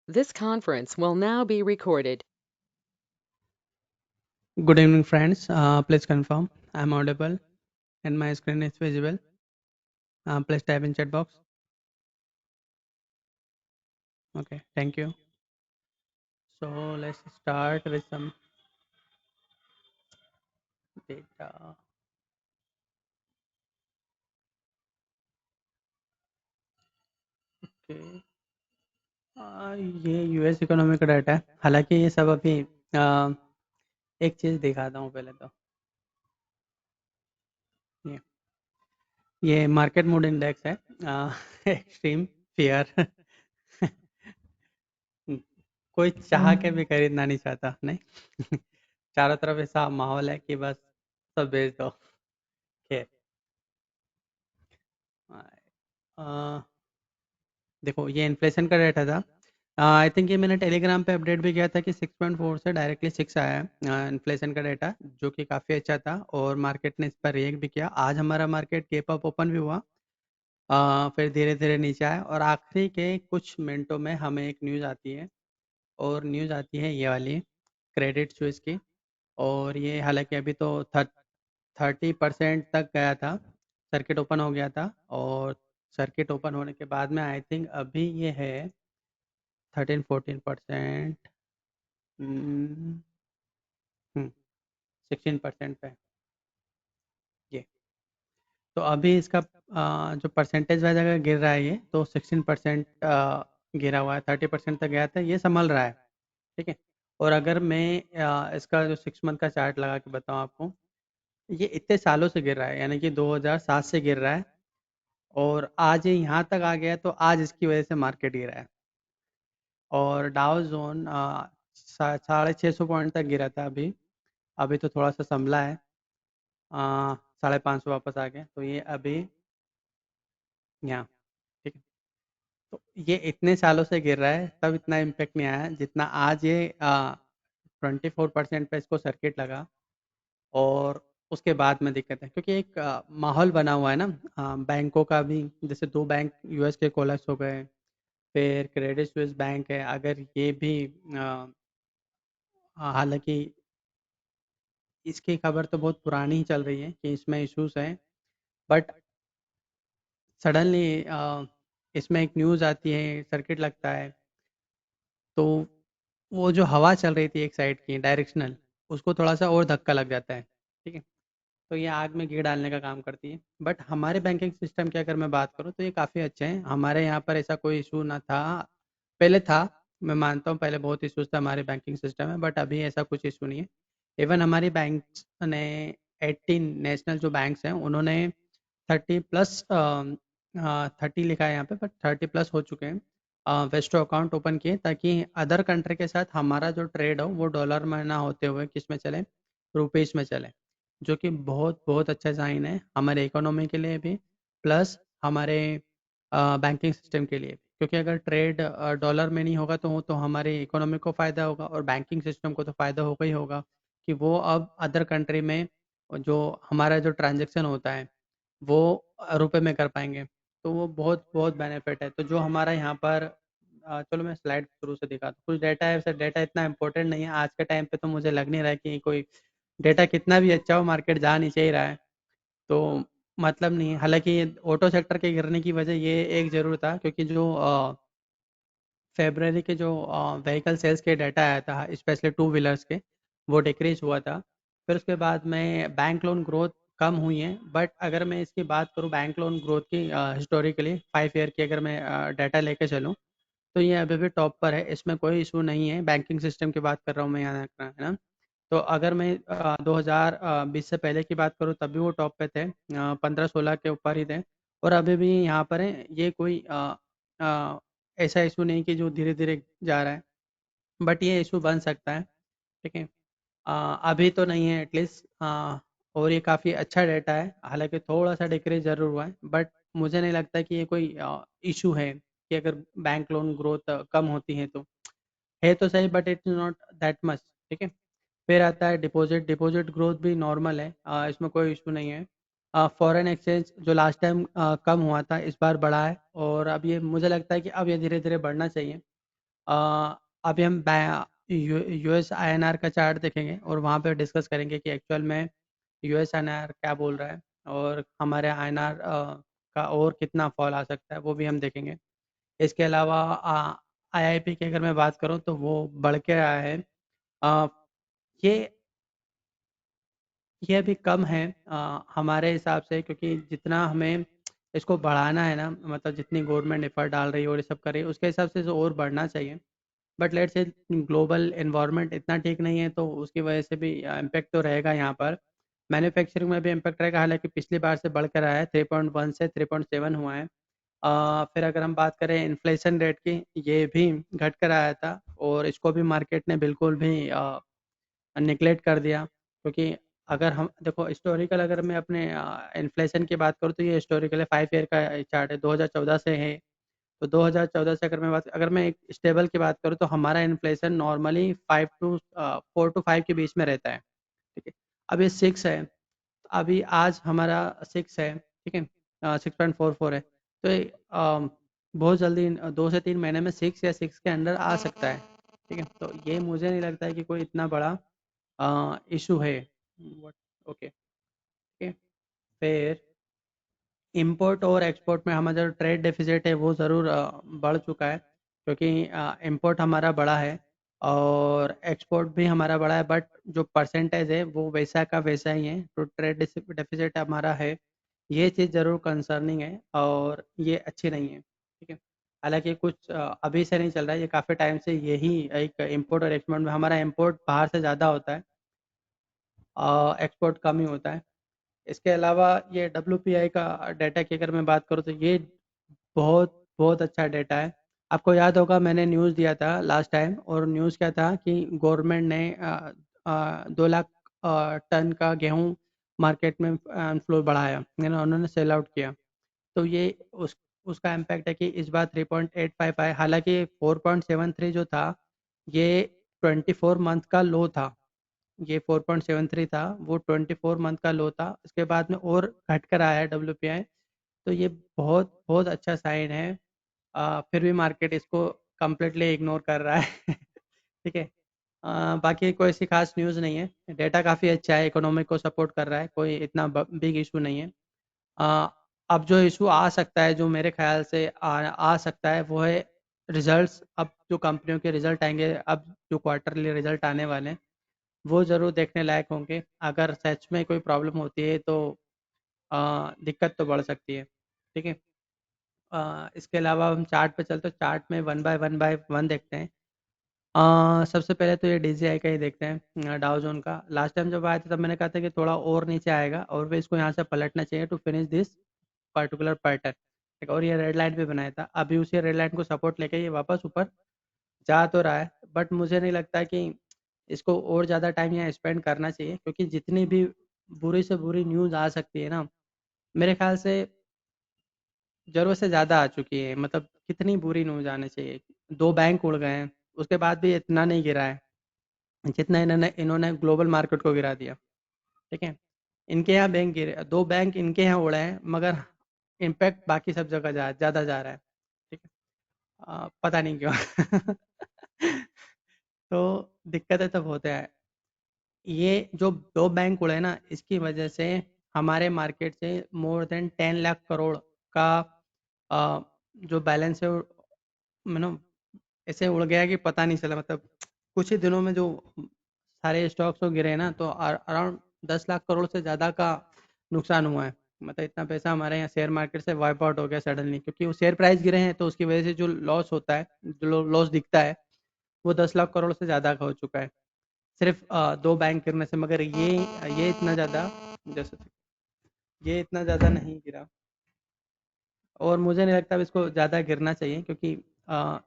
This conference will now be recorded. Good evening, friends. Please confirm I'm audible and my screen is visible. Please type in chat box. Okay, thank you. So let's start with some data. Okay. ये US economy का data है। हालांकि ये सब अभी एक चीज़ दिखाता हूँ पहले तो। ये ये मार्केट मूड इंडेक्स है। Extreme fear. कोई चाह के भी खरीदना नहीं चाहता, नहीं। चारों तरफ ऐसा माहौल है कि बस सब बेच दो। खैर, अ, देखो ये इन्फ्लेशन का डेटा था। आई थिंक ये मैंने टेलीग्राम पे अपडेट भी किया था कि 6.4 से डायरेक्टली 6 आया है इन्फ्लेशन का डेटा, जो कि काफ़ी अच्छा था और मार्केट ने इस पर रिएक्ट भी किया। आज हमारा मार्केट केप अप ओपन भी हुआ। फिर धीरे धीरे नीचे आया और आखिरी के कुछ मिनटों में हमें एक न्यूज़ आती है, और न्यूज़ आती है ये वाली, क्रेडिट स्विस की। और ये हालांकि अभी तो 30% तक गया था, सर्किट ओपन हो गया था। और सर्किट ओपन होने के बाद में आई थिंक अभी ये है 13-14%। 16% पे ये। तो अभी इसका जो परसेंटेज वाइज अगर गिर रहा है ये, तो 16% गिरा हुआ है। 30% तक गया था, ये संभल रहा है। ठीक है। और अगर मैं इसका जो 6 मंथ का चार्ट लगा के बताऊँ आपको, ये इतने सालों से गिर रहा है, यानी कि 2007 से गिर रहा है। और आज ये यहाँ तक आ गया है, तो आज इसकी वजह से मार्केट गिरा है। और डाउ जोन 650 पॉइंट तक गिरा था अभी। अभी तो थोड़ा सा संभला है। 550 वापस आ गए, तो ये अभी यहाँ। ठीक है। तो ये इतने सालों से गिर रहा है, तब इतना इम्पेक्ट नहीं आया जितना आज ये 24% पे इसको सर्किट लगा। और उसके बाद में दिक्कत है, क्योंकि एक माहौल बना हुआ है ना। बैंकों का भी, जैसे 2 बैंक यूएस के कोलैप्स हो गए। फिर क्रेडिट स्विस बैंक है, अगर ये भी हालांकि इसकी खबर तो बहुत पुरानी ही चल रही है कि इसमें इश्यूज हैं। बट सडनली इसमें एक न्यूज़ आती है, सर्किट लगता है, तो वो जो हवा चल रही थी एक साइड की डायरेक्शनल, उसको थोड़ा सा और धक्का लग जाता है। ठीक है। तो ये आग में घी डालने का काम करती है। बट हमारे बैंकिंग सिस्टम की अगर मैं बात करूँ, तो ये काफ़ी अच्छे हैं। हमारे यहाँ पर ऐसा कोई इशू ना था। पहले था, मैं मानता हूँ पहले बहुत इशूज था हमारे बैंकिंग सिस्टम में, बट अभी ऐसा कुछ इशू नहीं है। इवन हमारी बैंक ने 18 नेशनल जो बैंक्स हैं, उन्होंने 30+ 30 लिखा है यहाँ पे, बट 30+ हो चुके हैं वेस्टो अकाउंट ओपन किए, ताकि अदर कंट्री के साथ हमारा जो ट्रेड हो वो डॉलर में ना होते हुए किस में चले, रुपीस में चले। जो कि बहुत बहुत अच्छा साइन है हमारे इकोनॉमी के लिए भी, प्लस हमारे बैंकिंग सिस्टम के लिए भी। क्योंकि अगर ट्रेड डॉलर में नहीं होगा, तो वो तो हमारे इकोनॉमी को फ़ायदा होगा और बैंकिंग सिस्टम को तो फ़ायदा होगा ही होगा, कि वो अब अदर कंट्री में जो हमारा जो ट्रांजैक्शन होता है वो रुपए में कर पाएंगे। तो वो बहुत बहुत बेनिफिट है। तो जो हमारा यहाँ पर चलो मैं स्लाइड शुरू से दिखाता हूँ। कुछ डेटा है, वैसे डेटा इतना इंपॉर्टेंट नहीं है आज के टाइम पे, तो मुझे लग नहीं रहा है कि कोई डेटा कितना भी अच्छा हो, मार्केट जा नहीं चाहिए रहा है, तो मतलब नहीं है। हालांकि ऑटो सेक्टर के गिरने की वजह ये एक ज़रूर था, क्योंकि जो फेब्रवरी के जो व्हीकल सेल्स के डाटा आया था, स्पेशली टू व्हीलर्स के, वो डिक्रीज हुआ था। फिर उसके बाद में बैंक लोन ग्रोथ कम हुई है। बट अगर मैं इसकी बात करूँ बैंक लोन ग्रोथ की, हिस्टोरिकली 5 ईयर की अगर मैं डाटा लेके चलूँ, तो ये अभी भी टॉप पर है, इसमें कोई इशू नहीं है। बैंकिंग सिस्टम की बात कर रहा हूँ मैं यहाँ, है ना। तो अगर मैं 2020 से पहले की बात करूँ, तब भी वो टॉप पे थे, 15-16 के ऊपर ही थे। और अभी भी यहाँ पर है। ये कोई अ, ऐसा इशू नहीं कि जो धीरे धीरे जा रहा है, बट ये इशू बन सकता है। ठीक है। अभी तो नहीं है एटलीस्ट। और ये काफ़ी अच्छा डेटा है, हालांकि थोड़ा सा डिक्रीज ज़रूर हुआ है, बट मुझे नहीं लगता कि ये कोई इशू है कि अगर बैंक लोन ग्रोथ कम होती है तो। है तो सही, but it's not that much. ठीक है। फिर आता है डिपॉजिट। डिपॉजिट ग्रोथ भी नॉर्मल है, इसमें कोई इशू नहीं है। फॉरेन एक्सचेंज जो लास्ट टाइम कम हुआ था, इस बार बढ़ा है, और अब ये मुझे लगता है कि अब ये धीरे धीरे बढ़ना चाहिए। अभी हम यूएस आईएनआर का चार्ट देखेंगे और वहाँ पे डिस्कस करेंगे कि एक्चुअल में यूएस आईएनआर क्या बोल रहा है और हमारे आईएनआर का और कितना फॉल आ सकता है वो भी हम देखेंगे। इसके अलावा आईआईपी की अगर मैं बात करूँ तो वो बढ़ के आया है। अ, ये ये अभी कम है हमारे हिसाब से, क्योंकि जितना हमें इसको बढ़ाना है ना, मतलब जितनी गवर्नमेंट एफर्ट डाल रही है और ये सब कर रही है उसके हिसाब से तो और बढ़ना चाहिए। But let's say global environment इतना ठीक नहीं है तो उसकी वजह से भी इम्पैक्ट तो रहेगा यहाँ पर। मैन्युफैक्चरिंग में भी इम्पैक्ट रहेगा, हालांकि पिछली बार से बढ़कर आया है, 3.1 से 3.7 हुआ है। फिर अगर हम बात करें इन्फ्लेशन रेट की, ये भी घट कर आया था और इसको भी मार्केट ने बिल्कुल भी निगलेक्ट कर दिया, क्योंकि अगर हम देखो हिस्टोरिकल, अगर मैं अपने इन्फ्लेशन की बात करूँ तो ये हिस्टोरिकल है, 5 ईयर का चार्ट है, 2014 से है। तो 2014 से अगर मैं एक स्टेबल की बात करूँ तो हमारा इन्फ्लेशन नॉर्मली 4 to 5 के बीच में रहता है। ठीक है, अब ये 6 है, अभी आज हमारा 6 है, ठीक है, 6.44 है। तो ये बहुत जल्दी 2 से 3 महीने में 6 के अंडर आ सकता है। ठीक है, तो ये मुझे नहीं लगता है कि कोई इतना बड़ा इशू है। ओके, ठीक है। फिर इंपोर्ट और एक्सपोर्ट में हमारा जो ट्रेड डेफिसिट है वो ज़रूर बढ़ चुका है, क्योंकि इंपोर्ट हमारा बढ़ा है और एक्सपोर्ट भी हमारा बढ़ा है, बट जो परसेंटेज है वो वैसा का वैसा ही है, तो ट्रेड डेफिसिट हमारा है। ये चीज़ ज़रूर कंसर्निंग है और ये अच्छी नहीं है। ठीक है, हालांकि कुछ अभी से नहीं चल रहा है, ये काफ़ी टाइम से यही एक इंपोर्ट और एक्सपोर्ट में हमारा इंपोर्ट बाहर से ज़्यादा होता है, एक्सपोर्ट कम ही होता है। इसके अलावा ये डब्ल्यूपीआई का डाटा की अगर मैं बात करूँ तो ये बहुत बहुत अच्छा डाटा है। आपको याद होगा मैंने न्यूज़ दिया था लास्ट टाइम, और न्यूज़ क्या था कि गवर्नमेंट ने 2 लाख टन का गेहूँ मार्केट में फ्लो बढ़ाया, उन्होंने सेल आउट किया। तो ये उसका इम्पैक्ट है कि इस बार 3.85 आए, हालांकि 4.73 जो था ये 24 मंथ का लो था। ये 4.73 था, वो 24 मंथ का लो था, उसके बाद में और घट कर आया है डब्ल्यूपीआई। तो ये बहुत बहुत अच्छा साइन है। फिर भी मार्केट इसको कम्प्लीटली इग्नोर कर रहा है। ठीक है, बाकी कोई ऐसी खास न्यूज़ नहीं है, डेटा काफ़ी अच्छा है, इकोनॉमी को सपोर्ट कर रहा है, कोई इतना बिग इशू नहीं है। अ, अब जो इशू आ सकता है, जो मेरे ख्याल से आ सकता है वो है रिजल्ट्स। अब जो कंपनियों के रिजल्ट आएंगे, अब जो क्वार्टरली रिजल्ट आने वाले हैं वो ज़रूर देखने लायक होंगे। अगर सच में कोई प्रॉब्लम होती है तो दिक्कत तो बढ़ सकती है। ठीक है, इसके अलावा हम चार्ट पे चलते, तो चार्ट में वन बाय वन देखते हैं। सबसे पहले तो ये डीजीआई का ही देखते हैं, डाउ जोन का। लास्ट टाइम जब आया था तब मैंने कहा था कि थोड़ा और नीचे आएगा और फिर इसको यहाँ से पलटना चाहिए to finish this particular pattern, और ये रेड लाइन पे बनाया था। अभी उसी रेड लाइन को सपोर्ट लेके ये वापस ऊपर जा तो रहा है, बट मुझे नहीं लगता कि इसको और ज़्यादा टाइम यहाँ स्पेंड करना चाहिए, क्योंकि जितनी भी बुरी से बुरी न्यूज़ आ सकती है ना, मेरे ख्याल से ज़रूरत से ज़्यादा आ चुकी है। मतलब कितनी बुरी न्यूज़ आनी चाहिए, 2 बैंक उड़ गए हैं उसके बाद भी इतना नहीं गिरा है जितना इन्होंने इन्होंने ग्लोबल मार्केट को गिरा दिया। ठीक है, इनके यहाँ बैंक गिरे, 2 बैंक इनके यहाँ उड़े हैं, मगर इम्पैक्ट बाकी सब जगह ज़्यादा जा रहा है। ठीक है, पता नहीं क्यों। तो दिक्कतें तब होते हैं। ये जो 2 बैंक उड़े ना, इसकी वजह से हमारे मार्केट से मोर देन 10 लाख करोड़ का अ, जो बैलेंस है मतलब ऐसे उड़ गया कि पता नहीं चला। मतलब कुछ ही दिनों में जो सारे स्टॉक्स तो गिरे ना, तो अराउंड 10 लाख करोड़ से ज़्यादा का नुकसान हुआ है। मतलब इतना पैसा हमारे यहाँ शेयर मार्केट से वाइप आउट हो गया सडनली, क्योंकि वो शेयर प्राइस गिरे हैं तो उसकी वजह से जो लॉस होता है, जो लॉस दिखता है, वो 10 लाख करोड़ से ज़्यादा का हो चुका है सिर्फ 2 बैंक गिरने से। मगर ये इतना ज़्यादा, जैसे ये इतना ज़्यादा नहीं गिरा, और मुझे नहीं लगता अब इसको ज़्यादा गिरना चाहिए, क्योंकि अ,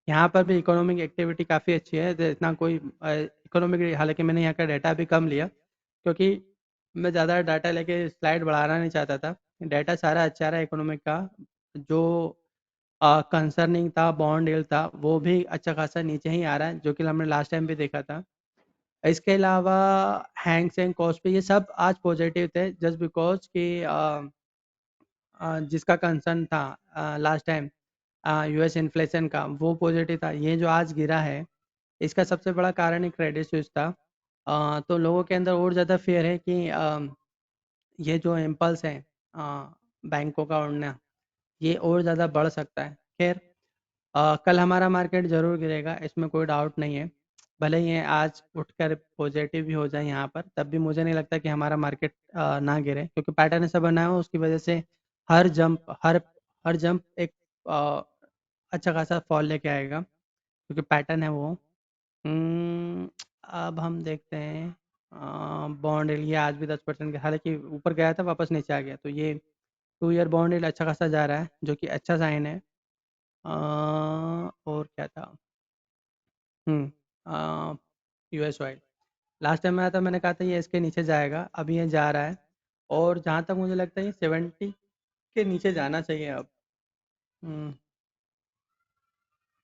यहाँ पर भी इकोनॉमिक एक्टिविटी काफ़ी अच्छी है। इतना कोई इकोनॉमिक, हालांकि मैंने यहाँ का डाटा भी कम लिया, क्योंकि मैं ज़्यादा डाटा लेके स्लाइड बढ़ाना नहीं चाहता था। डाटा सारा अच्छा रहा इकोनॉमिक का, जो कंसर्निंग था बॉन्ड यील्ड था वो भी अच्छा खासा नीचे ही आ रहा है, जो कि हमने लास्ट टाइम भी देखा था। इसके अलावा हैंग सेंग कॉस्ट पे ये सब आज पॉजिटिव थे, जस्ट बिकॉज कि जिसका कंसर्न था लास्ट टाइम यूएस इन्फ्लेशन का, वो पॉजिटिव था। ये जो आज गिरा है, इसका सबसे बड़ा कारण ही क्रेडिट स्विच था। तो लोगों के अंदर और ज़्यादा फियर है कि ये जो इम्पल्स है बैंकों का उड़ना, ये और ज़्यादा बढ़ सकता है। खैर, कल हमारा मार्केट ज़रूर गिरेगा, इसमें कोई डाउट नहीं है। भले ही ये आज उठकर पॉजिटिव भी हो जाए यहाँ पर, तब भी मुझे नहीं लगता कि हमारा मार्केट ना गिरे, क्योंकि पैटर्न ऐसा बना है उसकी वजह से हर जंप एक अ, अच्छा खासा फॉल लेके आएगा, क्योंकि पैटर्न है वो। हम्म, अब हम देखते हैं बॉन्ड यील्ड, ये आज भी 10% के, हालांकि ऊपर गया था वापस नीचे आ गया, तो ये 2 ईयर बॉन्ड यील्ड अच्छा खासा जा रहा है, जो कि अच्छा साइन है। और क्या था? यूएस ऑयल, लास्ट टाइम आया था, मैंने कहा था ये इसके नीचे जाएगा, अभी ये जा रहा है। और जहाँ तक मुझे लगता है ये 70 के नीचे जाना चाहिए अब। हम्म,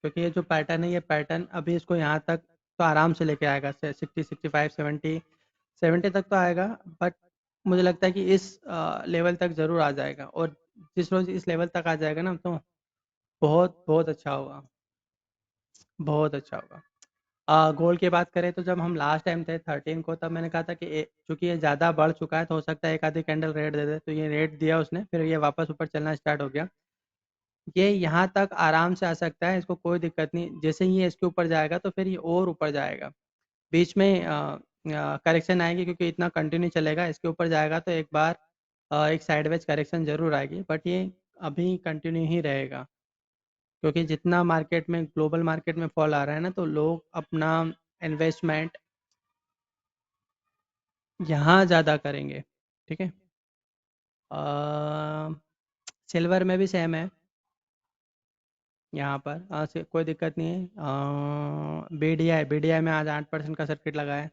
क्योंकि ये जो पैटर्न है, ये पैटर्न अभी इसको यहाँ तक तो आराम से लेके आएगा, 60, 65, 70 तक तो आएगा। बट मुझे लगता है कि इस लेवल तक ज़रूर आ जाएगा, और जिस रोज़ इस लेवल तक आ जाएगा ना, तो बहुत बहुत अच्छा होगा, बहुत अच्छा होगा। गोल्ड की बात करें तो जब हम लास्ट टाइम थे 13 को, तब मैंने कहा था कि चूंकि ये ज़्यादा बढ़ चुका है, तो हो सकता है एक आधी कैंडल रेट दे दे, तो ये रेट दिया उसने, फिर ये वापस ऊपर चलना स्टार्ट हो गया। ये यहाँ तक आराम से आ सकता है, इसको कोई दिक्कत नहीं। जैसे ही ये इसके ऊपर जाएगा तो फिर ये और ऊपर जाएगा। बीच में करेक्शन आएगी, क्योंकि इतना कंटिन्यू चलेगा, इसके ऊपर जाएगा तो एक बार एक साइडवेज करेक्शन ज़रूर आएगी, बट ये अभी कंटिन्यू ही रहेगा, क्योंकि जितना मार्केट में, ग्लोबल मार्केट में फॉल आ रहा है ना, तो लोग अपना इन्वेस्टमेंट यहाँ ज़्यादा करेंगे। ठीक है। सिल्वर में भी सेम है यहाँ पर, कोई दिक्कत नहीं है। बीडीआई में आज 8% का सर्किट लगा है।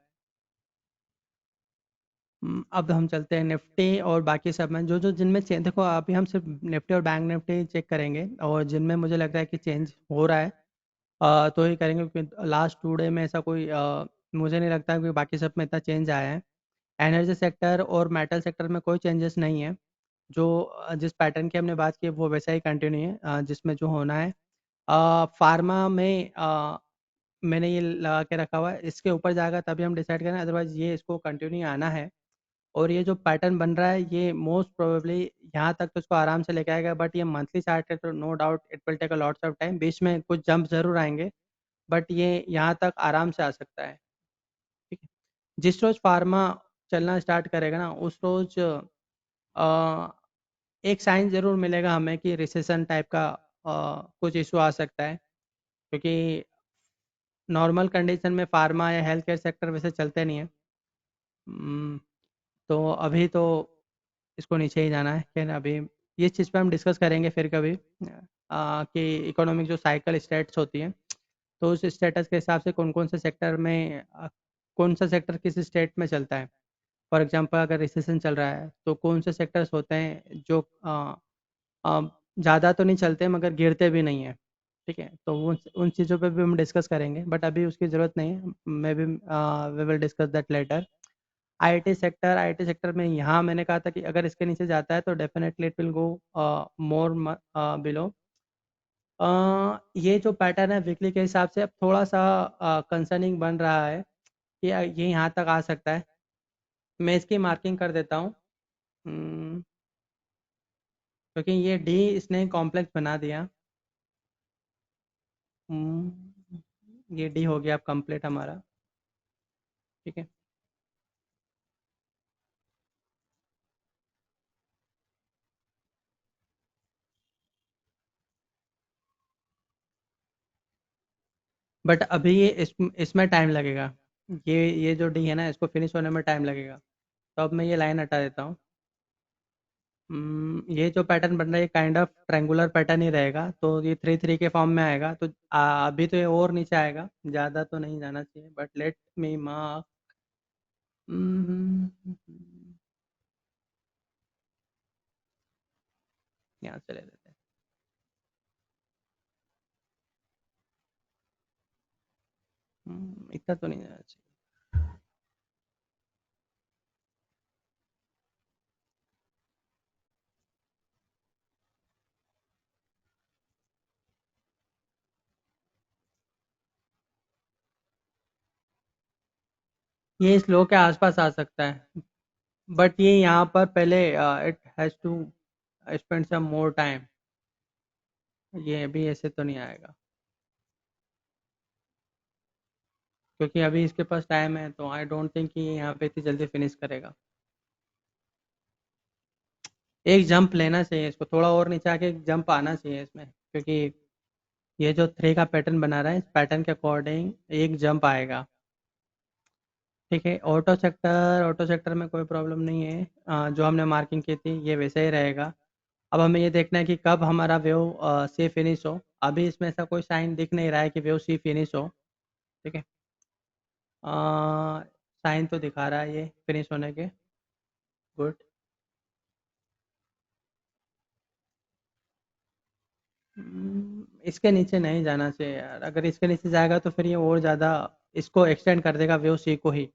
अब हम चलते हैं निफ्टी और बाकी सब में, जो जो जिनमें चेंज, देखो अभी हम सिर्फ निफ्टी और बैंक निफ्टी चेक करेंगे, और जिनमें मुझे लग रहा है कि चेंज हो रहा है तो ही करेंगे, क्योंकि लास्ट 2 डे में ऐसा कोई मुझे नहीं लगता कि बाकी सब में इतना चेंज आया है। एनर्जी सेक्टर और मेटल सेक्टर में कोई चेंजेस नहीं है। जो जिस पैटर्न की हमने बात की वो वैसा ही कंटिन्यू है, जिसमें जो होना है। फार्मा में मैंने ये लगा के रखा हुआ है, इसके ऊपर जाएगा तभी हम डिसाइड करें, अदरवाइज ये इसको कंटिन्यू आना है। और ये जो पैटर्न बन रहा है, ये मोस्ट प्रोबेबली यहाँ तक तो इसको आराम से लेके आएगा, बट ये मंथली चार्ट है, तो no doubt it will take a lots of time, बीच में कुछ जंप जरूर आएंगे, बट ये यहाँ तक आराम से आ सकता है। ठीक है। जिस रोज फार्मा चलना स्टार्ट करेगा ना, उस रोज एक साइन ज़रूर मिलेगा हमें कि रिसेशन टाइप का कुछ इशू आ सकता है, क्योंकि नॉर्मल कंडीशन में फार्मा या हेल्थ केयर सेक्टर वैसे चलते नहीं है। हम्म, तो अभी तो इसको नीचे ही जाना है। खैर, अभी ये चीज़ पे हम डिस्कस करेंगे फिर कभी, कि इकोनॉमिक जो साइकिल स्टेट्स होती हैं, तो उस स्टेटस के हिसाब से कौन कौन से सेक्टर में कौन सा सेक्टर किस स्टेट में चलता है। फॉर एग्जांपल, अगर रिसेशन चल रहा है तो कौन से सेक्टर्स होते हैं जो ज़्यादा तो नहीं चलते मगर गिरते भी नहीं हैं। ठीक है, तो उन उन चीज़ों पे भी हम डिस्कस करेंगे, बट अभी उसकी ज़रूरत नहीं है। Maybe we will discuss that later. IT sector में यहाँ मैंने कहा था कि अगर इसके नीचे जाता है तो definitely it will go more below. ये जो पैटर्न है वीकली के हिसाब से अब थोड़ा सा कंसर्निंग बन रहा है कि ये यहाँ तक आ सकता है। मैं इसकी मार्किंग कर देता हूँ, क्योंकि ये डी इसने कॉम्प्लेक्स बना दिया। ये डी हो गया अब कंप्लीट हमारा। ठीक है। बट अभी ये इसमें टाइम लगेगा। ये जो डी है ना, इसको फिनिश होने में टाइम लगेगा, तो अब मैं ये लाइन हटा देता हूँ। ये जो पैटर्न बन रहा है, ये काइंड ऑफ ट्रायंगुलर पैटर्न ही रहेगा, तो ये 3 3 के फॉर्म में आएगा, तो अभी तो ये और नीचे आएगा, ज़्यादा तो नहीं जाना चाहिए, बट लेट मी मार्क। यहाँ चले देते हैं। इतना तो नहीं जाना चाहिए। ये इस लो के आसपास आ सकता है, बट ये यहाँ पर पहले it has to spend some more time. ये अभी ऐसे तो नहीं आएगा, क्योंकि अभी इसके पास टाइम है, तो आई डोंट थिंक कि ये यहाँ पे इतनी जल्दी फिनिश करेगा। एक जंप लेना चाहिए इसको, थोड़ा और नीचे आके एक जंप आना चाहिए इसमें, क्योंकि ये जो थ्री का पैटर्न बना रहा है, इस पैटर्न के अकॉर्डिंग एक जंप आएगा। ठीक है, ऑटो सेक्टर में कोई प्रॉब्लम नहीं है। जो हमने मार्किंग की थी ये वैसे ही रहेगा। अब हमें ये देखना है कि कब हमारा वेव सी फिनिश हो। अभी इसमें ऐसा कोई साइन दिख नहीं रहा है कि वेव सी फिनिश हो। ठीक है, साइन तो दिखा रहा है ये फिनिश होने के। गुड। इसके नीचे नहीं जाना चाहिए यार, अगर इसके नीचे जाएगा तो फिर ये और ज़्यादा इसको एक्सटेंड कर देगा वेव सी को ही,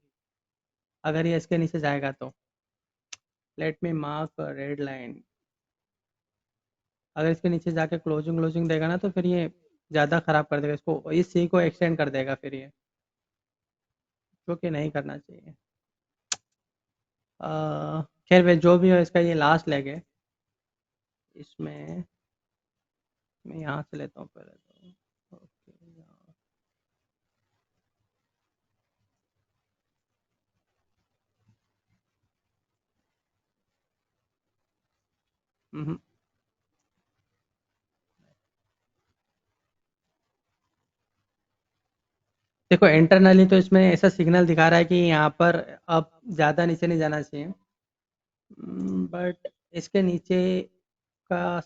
अगर ये इसके नीचे जाएगा तो। Let me mark red line. अगर इसके नीचे जाके क्लोजिंग क्लोजिंग देगा ना, तो फिर ये ज़्यादा ख़राब कर देगा इसको, इस सी को एक्सटेंड कर देगा फिर ये, जो कि नहीं करना चाहिए। खैर वे जो भी हो, इसका ये लास्ट लेग है। इसमें मैं यहाँ से लेता हूँ पहले तो। ओके, हम्म, देखो इंटरनली तो इसमें ऐसा सिग्नल दिखा रहा है कि यहाँ पर अब ज़्यादा नीचे नहीं जाना चाहिए, बट इसके नीचे का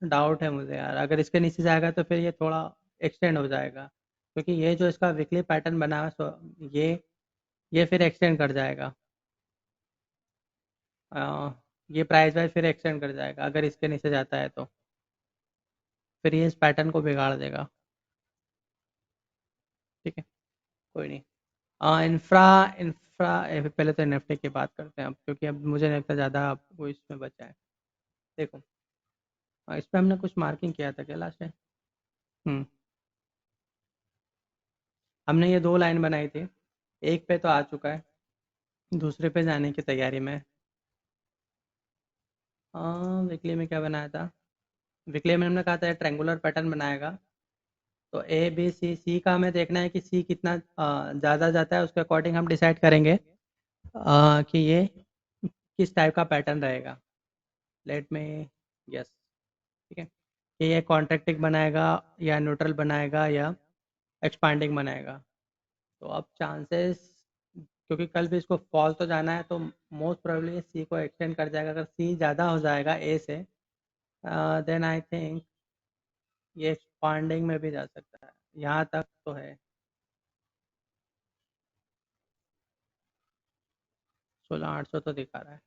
डाउट है मुझे यार। अगर इसके नीचे जाएगा तो फिर ये थोड़ा एक्सटेंड हो जाएगा, क्योंकि ये जो इसका वीकली पैटर्न बना है, ये फिर एक्सटेंड कर जाएगा। अ, ये प्राइस वाइज फिर एक्सटेंड कर जाएगा अगर इसके नीचे जाता है तो, फिर ये इस पैटर्न को बिगाड़ देगा। ठीक है, कोई नहीं। इंफ्रा इंफ्रा पहले तो निफ्टी की बात करते हैं अब, क्योंकि अब मुझे नहीं लगता ज़्यादा आपको इसमें बचा है। देखो, इस पे हमने कुछ मार्किंग किया था क्या लास्ट में? हम्म, हमने ये दो लाइन बनाई थी, एक पे तो आ चुका है, दूसरे पे जाने की तैयारी में। वीकली में क्या बनाया था? वीकली में हमने कहा था ट्रायंगुलर पैटर्न बनाएगा, तो ए बी सी, सी का हमें देखना है कि सी कितना ज़्यादा जाता है, उसके अकॉर्डिंग हम डिसाइड करेंगे कि ये किस टाइप का पैटर्न रहेगा। लेट में, यस, ठीक है, कि ये कॉन्ट्रैक्टिंग बनाएगा या न्यूट्रल बनाएगा या एक्सपांडिंग बनाएगा। तो अब चांसेस, क्योंकि कल भी इसको फॉल तो जाना है, तो मोस्ट प्रोबेबली सी को एक्सटेंड कर जाएगा। अगर सी ज़्यादा हो जाएगा ए से, देन आई थिंक ये एक्सपांडिंग में भी जा सकता है। यहाँ तक तो है, 16,800 तो दिखा रहा है।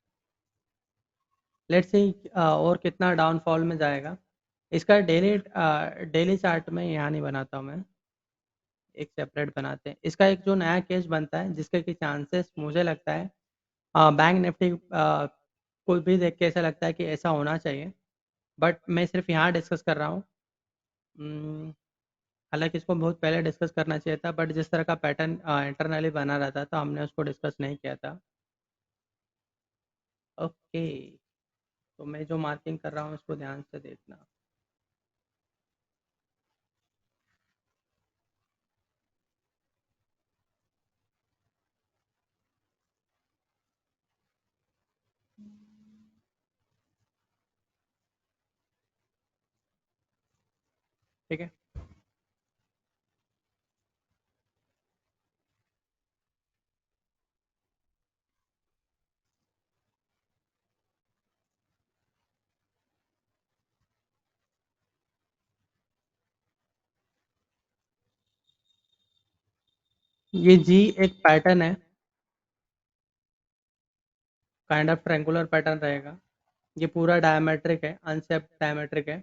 लेट्स सी और कितना डाउनफॉल में जाएगा। इसका डेली डेली चार्ट में यहाँ नहीं बनाता हूँ मैं, एक सेपरेट बनाते हैं। इसका एक जो नया केस बनता है जिसके कि चांसेस मुझे लगता है बैंक निफ्टी को भी देख के ऐसा लगता है कि ऐसा होना चाहिए, बट मैं सिर्फ यहाँ डिस्कस कर रहा हूँ। हम्म, हालांकि इसको बहुत पहले डिस्कस करना चाहिए था, बट जिस तरह का पैटर्न इंटरनली बना रहता था, हमने उसको डिस्कस नहीं किया था। ओके, तो मैं जो मार्किंग कर रहा हूँ उसको ध्यान से देखना। ठीक है, ये जी एक पैटर्न है, काइंड ऑफ ट्रायंगुलर पैटर्न रहेगा। ये पूरा डायमेट्रिक है, अनसेप्ट डायमेट्रिक है।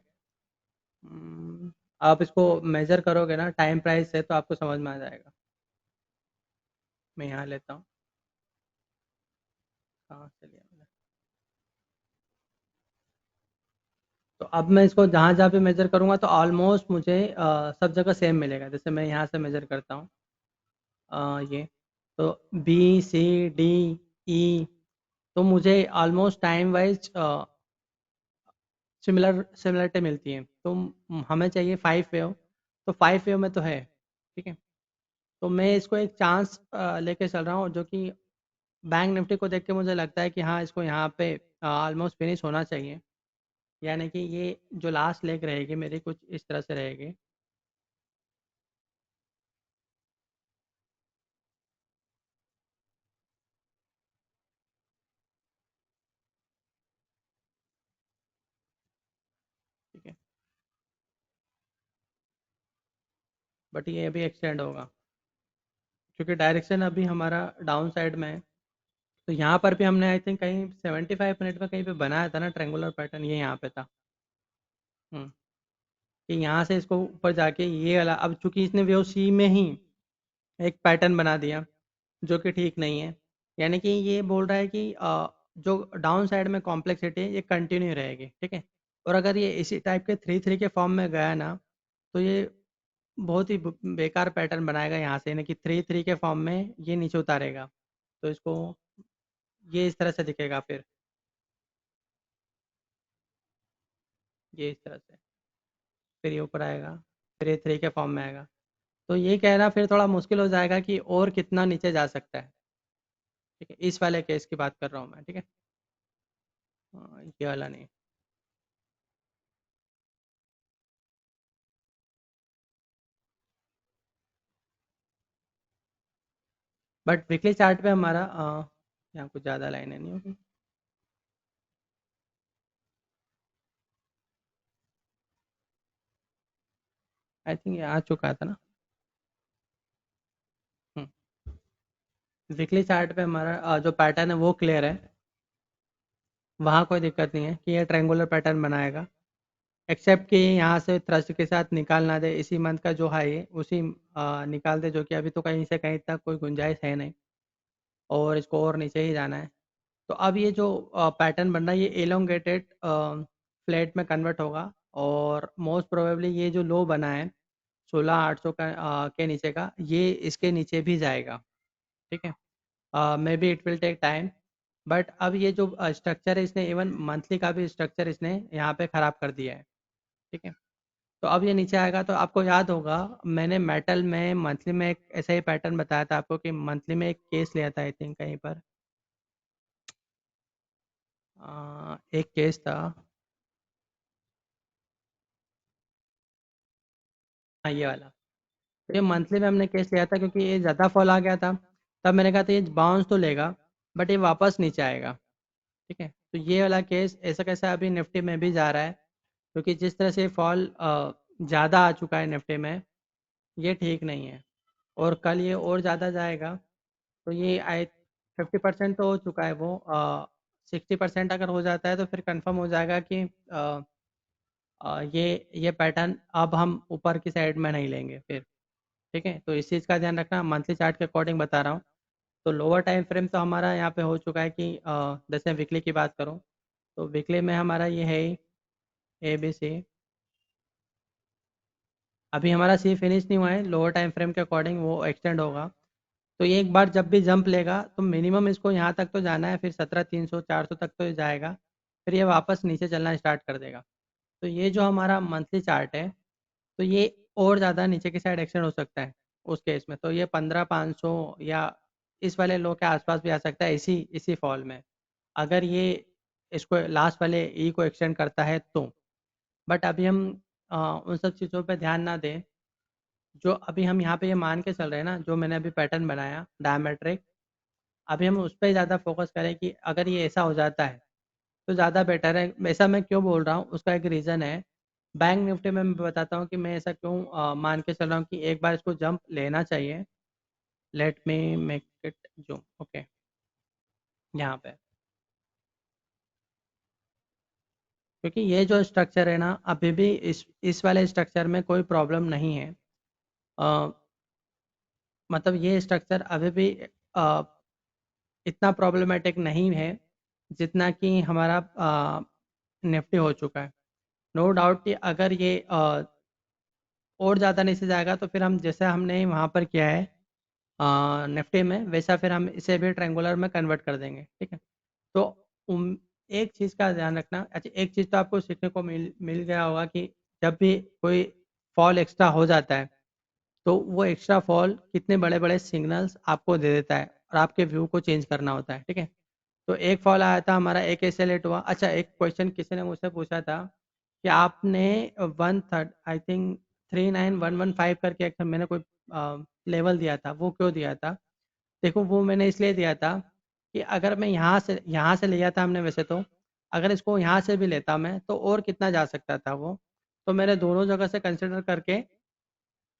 आप इसको मेजर करोगे ना टाइम प्राइस से, तो आपको समझ में आ जाएगा। मैं यहाँ लेता हूँ, कहाँ से लिया मैंने? तो अब मैं इसको जहाँ जहाँ पे मेजर करूँगा तो ऑलमोस्ट मुझे सब जगह सेम मिलेगा। जैसे मैं यहाँ से मेजर करता हूँ ये, तो बी सी डी ई, तो मुझे ऑलमोस्ट टाइम वाइज सिमिलरिटी मिलती है। तो हमें चाहिए 5 वेव, तो 5 वेव में तो है। ठीक है, तो मैं इसको एक चांस लेके चल रहा हूँ, जो कि बैंक निफ्टी को देख के मुझे लगता है कि हाँ, इसको यहाँ पे ऑलमोस्ट फिनिश होना चाहिए। यानी कि ये जो लास्ट लेग रहेगी मेरी, कुछ इस तरह से रहेगी। ठीक है, बट ये अभी एक्सटेंड होगा, क्योंकि डायरेक्शन अभी हमारा डाउन साइड में है। तो यहाँ पर भी हमने आई थिंक कहीं 75 मिनट में कहीं पे बनाया था ना ट्रेंगुलर पैटर्न, ये यहाँ पे था। हम्म, कि यहाँ से इसको ऊपर जाके ये वाला, अब चूंकि इसने वेव सी में ही एक पैटर्न बना दिया, जो कि ठीक नहीं है। यानी कि ये बोल रहा है कि जो डाउन साइड में कॉम्प्लेक्सिटी है ये कंटिन्यू रहेगी। ठीक है, और अगर ये इसी टाइप के 3-3 के फॉर्म में गया ना, तो ये बहुत ही बेकार पैटर्न बनाएगा यहाँ से, यानी कि 3-3 के फॉर्म में ये नीचे उतारेगा। तो इसको ये इस तरह से दिखेगा, फिर ये इस तरह से, फिर ये ऊपर आएगा, फिर ये 3 के फॉर्म में आएगा। तो ये कहना फिर थोड़ा मुश्किल हो जाएगा कि और कितना नीचे जा सकता है। ठीक है, इस वाले केस की बात कर रहा हूँ मैं। ठीक है, ये वाला नहीं। बट वीकली चार्ट पे हमारा यहाँ कुछ ज़्यादा लाइनें नहीं होगी। आई थिंक ये आ चुका था ना। वीकली चार्ट पे हमारा जो पैटर्न है वो क्लियर है, वहाँ कोई दिक्कत नहीं है कि ये ट्रायंगुलर पैटर्न बनाएगा। एक्सेप्ट कि यहाँ से थ्रस्ट के साथ निकाल ना दे, इसी मंथ का जो हाई है उसी निकाल दे, जो कि अभी तो कहीं से कहीं तक कोई गुंजाइश है नहीं, और इसको और नीचे ही जाना है। तो अब ये जो पैटर्न बन रहा है ये एलोंगेटेड फ्लैट में कन्वर्ट होगा, और मोस्ट प्रोबेबली ये जो लो बना है 16,800 का के नीचे का, ये इसके नीचे भी जाएगा। ठीक है, maybe it will take time, but अब ये जो स्ट्रक्चर है, इसने इवन मंथली का भी स्ट्रक्चर इसने यहाँ पे ख़राब कर दिया है। ठीक है, तो अब ये नीचे आएगा, तो आपको याद होगा मैंने मेटल में मंथली में एक ऐसा ही पैटर्न बताया था आपको, कि मंथली में एक केस लिया था आई थिंक कहीं पर, एक केस था। हाँ, ये वाला। तो ये मंथली में हमने केस लिया था, क्योंकि ये ज़्यादा फॉल आ गया था। तब मैंने कहा था ये बाउंस तो लेगा, बट ये वापस नीचे आएगा। ठीक है, तो ये वाला केस ऐसा कैसा अभी निफ्टी में भी जा रहा है, क्योंकि जिस तरह से फॉल ज़्यादा आ चुका है निफ्टी में, ये ठीक नहीं है। और कल ये और ज़्यादा जाएगा, तो ये आई 50% तो हो चुका है वो, 60% अगर हो जाता है तो फिर कंफर्म हो जाएगा कि ये पैटर्न अब हम ऊपर की साइड में नहीं लेंगे फिर। ठीक है, तो इस चीज़ का ध्यान रखना, मंथली चार्ट के अकॉर्डिंग बता रहा हूँ। तो लोअर टाइम फ्रेम तो हमारा यहाँ पे हो चुका है कि जैसे वीकली की बात करूँ, तो वीकली में हमारा ये है ए बी सी। अभी हमारा सी फिनिश नहीं हुआ है, लोअर टाइम फ्रेम के अकॉर्डिंग वो एक्सटेंड होगा। तो ये एक बार जब भी जंप लेगा तो मिनिमम इसको यहाँ तक तो जाना है, फिर 17,300-400 तक तो ये जाएगा, फिर ये वापस नीचे चलना स्टार्ट कर देगा। तो ये जो हमारा मंथली चार्ट है, तो ये और ज़्यादा नीचे की साइड एक्सटेंड हो सकता है उस केस में, तो ये 15,500 या इस वाले लो के आसपास भी आ सकता है, इसी इसी फॉल में, अगर ये इसको लास्ट वाले ई को एक्सटेंड करता है तो। बट अभी हम उन सब चीज़ों पे ध्यान ना दें। जो अभी हम यहाँ पे ये मान के चल रहे हैं ना, जो मैंने अभी पैटर्न बनाया डायमेट्रिक, अभी हम उस पर ज़्यादा फोकस करें कि अगर ये ऐसा हो जाता है तो ज़्यादा बेटर है। ऐसा मैं क्यों बोल रहा हूँ, उसका एक रीज़न है। बैंक निफ्टी में मैं बताता हूँ कि मैं ऐसा क्यों मान के चल रहा हूँ कि एक बार इसको जंप लेना चाहिए। Let me make it zoom. Okay, यहाँ पे, क्योंकि ये जो स्ट्रक्चर है ना, अभी भी इस वाले स्ट्रक्चर में कोई प्रॉब्लम नहीं है। अ, मतलब ये स्ट्रक्चर अभी भी अ, इतना प्रॉब्लमेटिक नहीं है जितना कि हमारा निफ्टी हो चुका है। नो डाउट कि अगर ये और ज़्यादा नीचे जाएगा तो फिर हम जैसे हमने वहाँ पर किया है निफ्टी में, वैसा फिर हम इसे भी ट्रायंगुलर में कन्वर्ट कर देंगे, ठीक है। तो एक चीज़ का ध्यान रखना। अच्छा, एक चीज़ तो आपको सीखने को मिल मिल गया होगा कि जब भी कोई फॉल एक्स्ट्रा हो जाता है तो वो एक्स्ट्रा फॉल कितने बड़े बड़े सिग्नल्स आपको दे देता है और आपके व्यू को चेंज करना होता है, ठीक है। तो एक फॉल आया था हमारा, एक एसएलेट हुआ। अच्छा, एक क्वेश्चन किसी ने मुझसे पूछा था कि आपने 1/3 आई थिंक 39115 करके एक मैंने कोई लेवल दिया था, वो क्यों दिया था? देखो, वो मैंने इसलिए दिया था कि अगर मैं यहाँ से लिया था हमने वैसे तो, अगर इसको यहाँ से भी लेता मैं तो और कितना जा सकता था वो। तो मैंने दोनों जगह से कंसिडर करके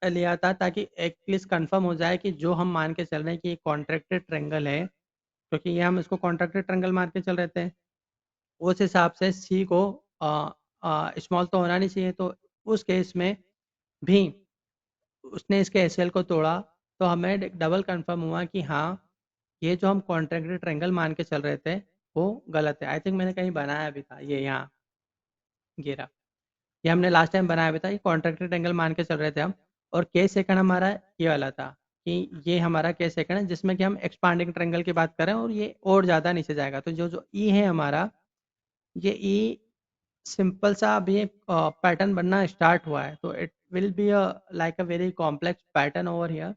लिया था ताकि एटलीस्ट कंफर्म हो जाए कि जो हम मान के चल रहे हैं कि ये कॉन्ट्रैक्टेड ट्रायंगल है, क्योंकि ये हम इसको कॉन्ट्रैक्टेड ट्रायंगल मान के चल रहे थे। उस हिसाब से सी को स्मॉल तो होना नहीं चाहिए, तो उस केस में भी उसने इसके एसएल को तोड़ा। तो हमें डबल कंफर्म हुआ कि हाँ, ये जो हम कॉन्ट्रैक्टेड ट्रायंगल मान के चल रहे थे वो गलत है। आई थिंक मैंने कहीं बनाया भी था ये, यहाँ गिरा। ये हमने लास्ट टाइम बनाया भी था, ये कॉन्ट्रैक्टेड एंगल मान के चल रहे थे हम। और के सेकंड हमारा ये वाला था कि ये हमारा के सेकंड है जिसमें कि हम एक्सपांडिंग ट्रायंगल की बात करें और ये और ज़्यादा नीचे जाएगा। तो जो जो ई है हमारा, ये ई सिंपल सा अभी एक पैटर्न बनना स्टार्ट हुआ है, तो it will be a like a very complex pattern over here.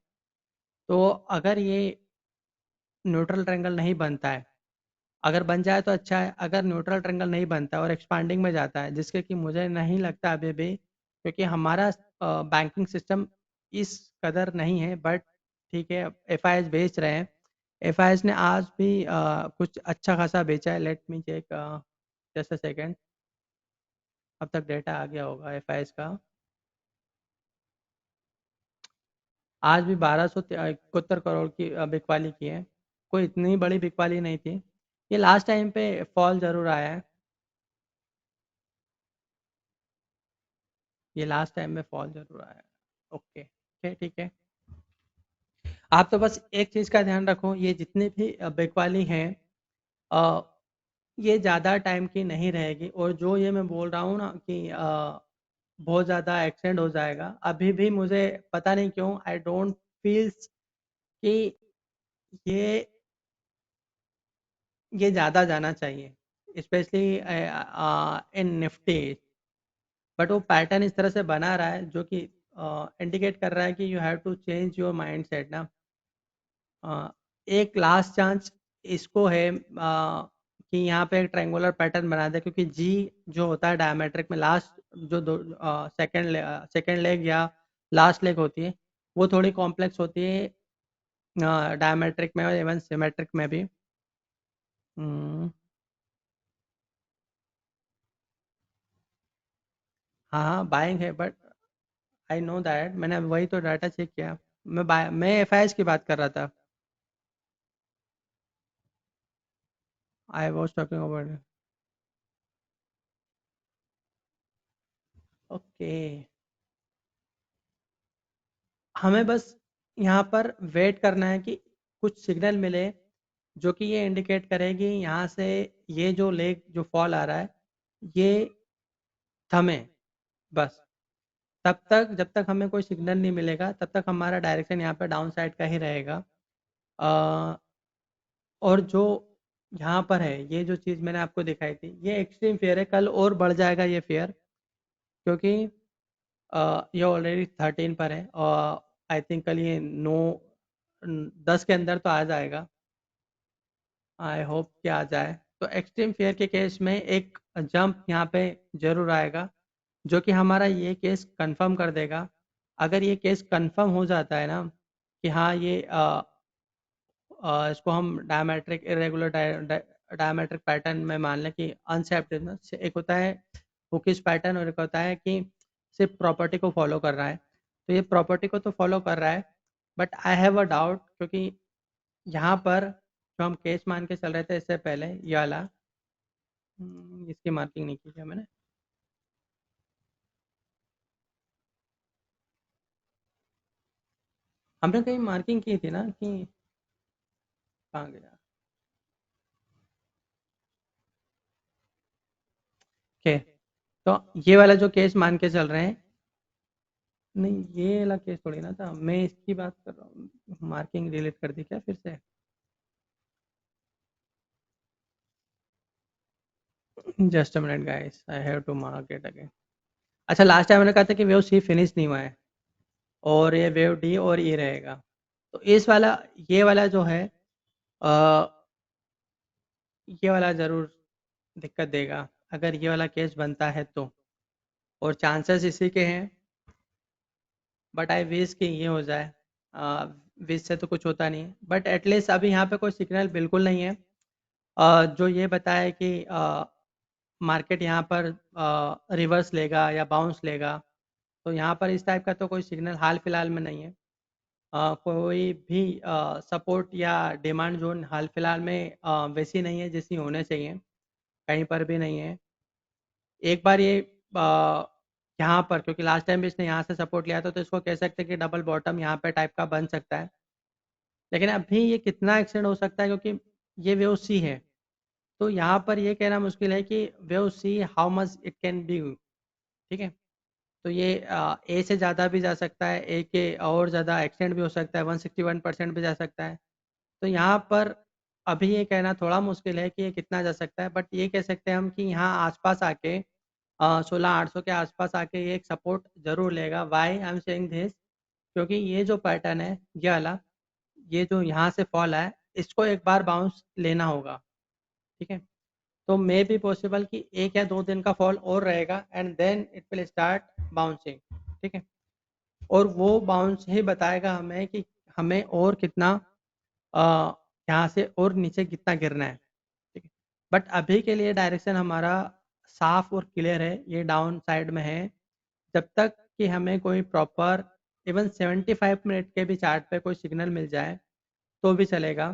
तो अगर ये न्यूट्रल ट्रायंगल नहीं बनता है, अगर बन जाए तो अच्छा है। अगर न्यूट्रल ट्रायंगल नहीं बनता और एक्सपांडिंग में जाता है, जिसके कि मुझे नहीं लगता अभी भी, क्योंकि हमारा बैंकिंग सिस्टम इस कदर नहीं है। बट ठीक है, एफ आई एस बेच रहे हैं। एफ आई एस ने आज भी कुछ अच्छा खासा बेचा है। Let me check just a second. अब तक डेटा आ गया होगा एफ आई एस का। आज भी 1271 करोड़ की बिकवाली की है। कोई इतनी बड़ी बिकवाली नहीं थी। ये लास्ट टाइम पे फॉल जरूर आया है। ये लास्ट टाइम में फॉल जरूर आया है। ओके, ठीक है। आप तो बस एक चीज़ का ध्यान रखो, ये जितनी भी बिकवाली हैं, अ, ये ज़्यादा टाइम की नहीं रहेगी। और जो ये मैं बोल रहा हूँ ना कि बहुत ज़्यादा एक्सटेंड हो जाएगा, अभी भी मुझे पता नहीं क्यों आई डोंट फील्स कि ये ये ज़्यादा जाना चाहिए, स्पेशली इन निफ्टी। बट वो पैटर्न इस तरह से बना रहा है जो कि इंडिकेट कर रहा है कि you have to change your mindset ना। एक लास्ट चांस इसको है कि यहाँ पे एक ट्रायंगुलर पैटर्न बना दे, क्योंकि जी जो होता है डायमेट्रिक में, लास्ट जो दो सेकेंड लेग या लास्ट लेग होती है, वो थोड़ी कॉम्प्लेक्स होती है डायमेट्रिक में और इवन सिमेट्रिक में भी। हम्म, हाँ हाँ, बाइंग है, बट आई नो दैट, मैंने वही तो डाटा चेक किया। मैं एफआईएस की बात कर रहा था। I was talking about. Okay, हमें बस यहाँ पर वेट करना है कि कुछ सिग्नल मिले जो कि ये इंडिकेट करेगी यहाँ से ये जो लेग जो फॉल आ रहा है ये थमे। बस तब तक, जब तक हमें कोई सिग्नल नहीं मिलेगा, तब तक हमारा डायरेक्शन यहाँ पे डाउन साइड का ही रहेगा। अ, और जो यहाँ पर है, ये जो चीज़ मैंने आपको दिखाई थी, ये एक्सट्रीम फेयर है। कल और बढ़ जाएगा ये फेयर, क्योंकि ये ऑलरेडी 13 पर है और आई थिंक कल ये 10 के अंदर तो आ जाएगा। आई होप कि आ जाए। तो एक्सट्रीम फेयर के केस में एक जंप यहाँ पे जरूर आएगा, जो कि हमारा ये केस कंफर्म कर देगा। अगर ये केस कंफर्म हो जाता है ना कि हाँ, ये इसको हम डायमेट्रिक इरेगुलर डायमेट्रिक पैटर्न में मान लें कि अनसेप्ट, एक होता है हुकिश पैटर्न और एक होता है कि सिर्फ प्रॉपर्टी को फॉलो कर रहा है। तो ये प्रॉपर्टी को तो फॉलो कर रहा है, but I have a doubt, क्योंकि यहाँ पर जो हम केस मान के चल रहे थे इससे पहले, ये वाला, इसकी मार्किंग नहीं की क्या मैंने? हमने कहीं मार्किंग की थी ना कि कहाँ गया? ओके, तो ये वाला जो केस मान के चल रहे हैं, नहीं ये वाला केस थोड़ी ना था, मैं इसकी बात कर रहा हूँ। मार्किंग डिलीट कर दी क्या फिर से? Just a minute guys, I have to mark it again. अच्छा, लास्ट टाइम मैंने कहा था कि वेव सी फिनिश नहीं हुआ है और ये वेव डी और ई रहेगा। तो इस वाला, ये वाला जो है अ, ये वाला ज़रूर दिक्कत देगा अगर ये वाला केस बनता है तो, और चांसेस इसी के हैं, बट आई विश कि ये हो जाए। विश से तो कुछ होता नहीं है, बट एटलीस्ट अभी यहाँ पे कोई सिग्नल बिल्कुल नहीं है जो ये बताए कि मार्केट यहाँ पर रिवर्स लेगा या बाउंस लेगा। तो यहाँ पर इस टाइप का तो कोई सिग्नल हाल फिलहाल में नहीं है। कोई भी सपोर्ट या डिमांड जोन हाल फिलहाल में वैसी नहीं है जैसी होने चाहिए, कहीं पर भी नहीं है। एक बार ये यहाँ पर, क्योंकि लास्ट टाइम भी इसने यहाँ से सपोर्ट लिया था, तो इसको कह सकते हैं कि डबल बॉटम यहाँ पे टाइप का बन सकता है। लेकिन अभी ये कितना एक्सटेंड हो सकता है, क्योंकि ये वेव सी है, तो यहाँ पर ये कहना मुश्किल है कि wave see how much it can be. ठीक है, तो ये ए से ज़्यादा भी जा सकता है, ए के और ज़्यादा एक्सटेंड भी हो सकता है, 161% भी जा सकता है। तो यहाँ पर अभी ये कहना थोड़ा मुश्किल है कि ये कितना जा सकता है, बट ये कह सकते हैं हम कि यहाँ आसपास आके 16,800 के आसपास आके ये एक सपोर्ट ज़रूर लेगा। Why I am saying this, क्योंकि ये जो पैटर्न है ये वाला, ये जो यहाँ से फॉल है, इसको एक बार बाउंस लेना होगा। ठीक है, तो मे बी पॉसिबल कि 1 या 2 दिन का फॉल और रहेगा and then it will start bouncing. ठीक है, और वो बाउंस ही बताएगा हमें कि हमें और कितना अ, यहाँ से और नीचे कितना गिरना है। ठीक है, बट अभी के लिए डायरेक्शन हमारा साफ और क्लियर है, ये डाउन साइड में है। जब तक कि हमें कोई प्रॉपर इवन 75 मिनट के भी चार्ट पे कोई सिग्नल मिल जाए तो भी चलेगा,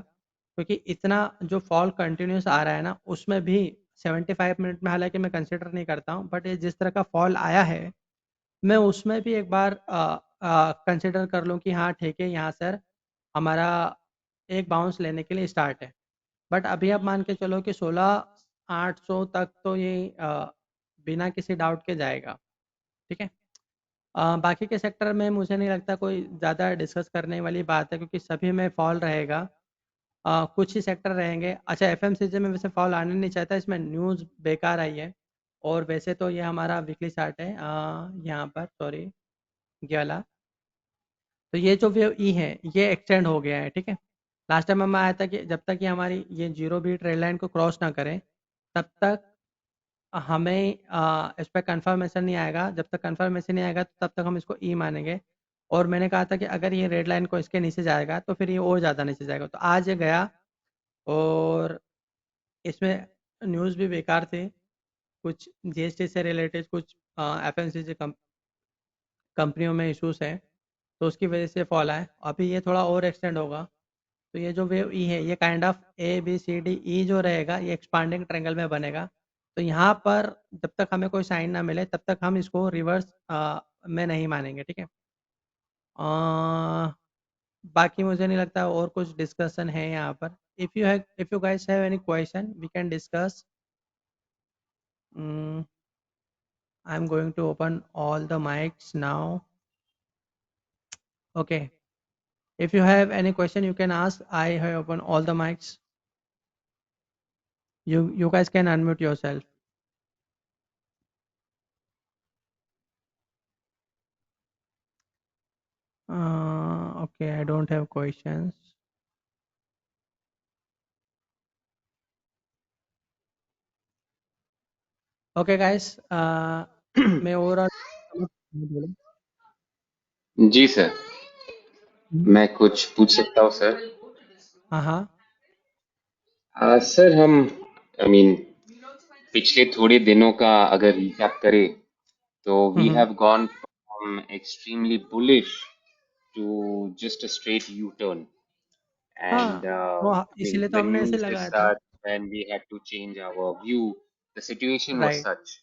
क्योंकि इतना जो फॉल कंटिन्यूस आ रहा है ना, उसमें भी 75 मिनट में हालांकि मैं कंसिडर नहीं करता हूँ, बट ये जिस तरह का फॉल आया है, मैं उसमें भी एक बार कंसिडर कर लूँ कि हाँ ठीक है, यहाँ सर हमारा एक बाउंस लेने के लिए स्टार्ट है। बट अभी आप मान के चलो कि 16,800 तक तो ये बिना किसी डाउट के जाएगा। ठीक है, बाकी के सेक्टर में मुझे नहीं लगता कोई ज़्यादा डिस्कस करने वाली बात है, क्योंकि सभी में फॉल रहेगा। कुछ ही सेक्टर रहेंगे। अच्छा, एफएमसीजी में वैसे फॉल आने नहीं चाहता, इसमें न्यूज़ बेकार आई है, और वैसे तो ये हमारा वीकली चार्ट है यहाँ पर, सॉरी ये वाला। तो ये जो वेव ई है ये एक्सटेंड हो गया है। ठीक है, लास्ट टाइम हमें आया था कि जब तक ये हमारी ये जीरो बी ट्रेड लाइन को क्रॉस ना करें, तब तक हमें इस पर कंफर्मेशन नहीं आएगा। जब तक कंफर्मेशन नहीं आएगा तब तक हम इसको ई मानेंगे। और मैंने कहा था कि अगर ये रेड लाइन को इसके नीचे जाएगा तो फिर ये और ज़्यादा नीचे जाएगा। तो आज ये गया, और इसमें न्यूज़ भी बेकार थे, कुछ जीएसटी से रिलेटेड, कुछ एफएमसीजी कंपनियों में इश्यूज हैं, तो उसकी वजह से फॉल है। अभी ये थोड़ा और एक्सटेंड होगा, तो ये जो वेव ई है ये kind of A B C D E जो रहेगा ये एक्सपांडिंग ट्रायंगल में बनेगा। तो यहाँ पर जब तक हमें कोई साइन ना मिले तब तक हम इसको रिवर्स में नहीं मानेंगे। ठीक है, बाकी मुझे नहीं लगता और कुछ डिस्कशन है यहाँ पर। If you guys have any question we can discuss. I am going to open all the mics now. Okay. If you have any question, you can ask. I have opened all the mics. You guys can unmute yourself. Okay, I don't have questions. Okay, guys. मैं overall जी sir, मैं कुछ पूछ सकता हूँ sir? हाँ हाँ sir हम I mean पिछले थोड़े दिनों का अगर रिकैप करें तो we hmm have gone from extremely bullish to just a straight U turn and हाँ, वो आई मीन इसीलिए तो द हमने ऐसे न्यूज़ इज लगाया था। सच when we had to change our view the situation was right, सच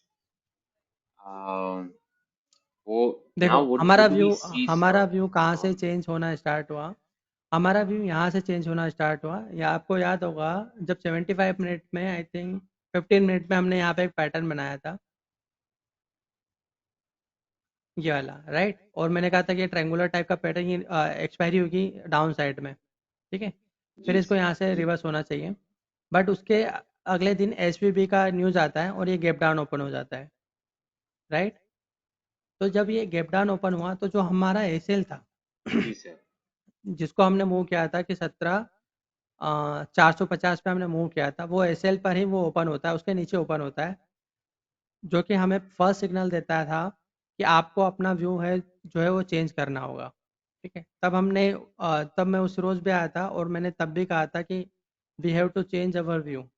वो देखो now what what do we see हमारा सर? व्यू कहाँ से चेंज होना स्टार्ट हुआ। हमारा व्यू यहाँ से चेंज होना स्टार्ट हुआ, या आपको याद होगा जब 75 मिनट में, आई थिंक 15 मिनट में हमने यहाँ पे एक पैटर्न बनाया था। ये वाला राइट, और मैंने कहा था कि ट्रायंगुलर टाइप का पैटर्न ये एक्सपायरी होगी डाउन साइड में, ठीक है, फिर जी इसको सर। यहाँ से जी रिवर्स होना चाहिए। बट उसके अगले दिन एसवीबी का न्यूज़ आता है और ये गैप डाउन ओपन हो जाता है, राइट। तो जब ये गैप डाउन ओपन हुआ तो जो हमारा एसएल था जी सर। जिसको हमने मूव किया था कि 450 पे हमने मूव किया था, वो एसएल पर ही वो ओपन होता है, उसके नीचे ओपन होता है, जो कि हमें फर्स्ट सिग्नल देता था कि आपको अपना व्यू है जो है वो चेंज करना होगा, ठीक है। तब मैं उस रोज़ भी आया था और मैंने तब भी कहा था कि we have to change our view.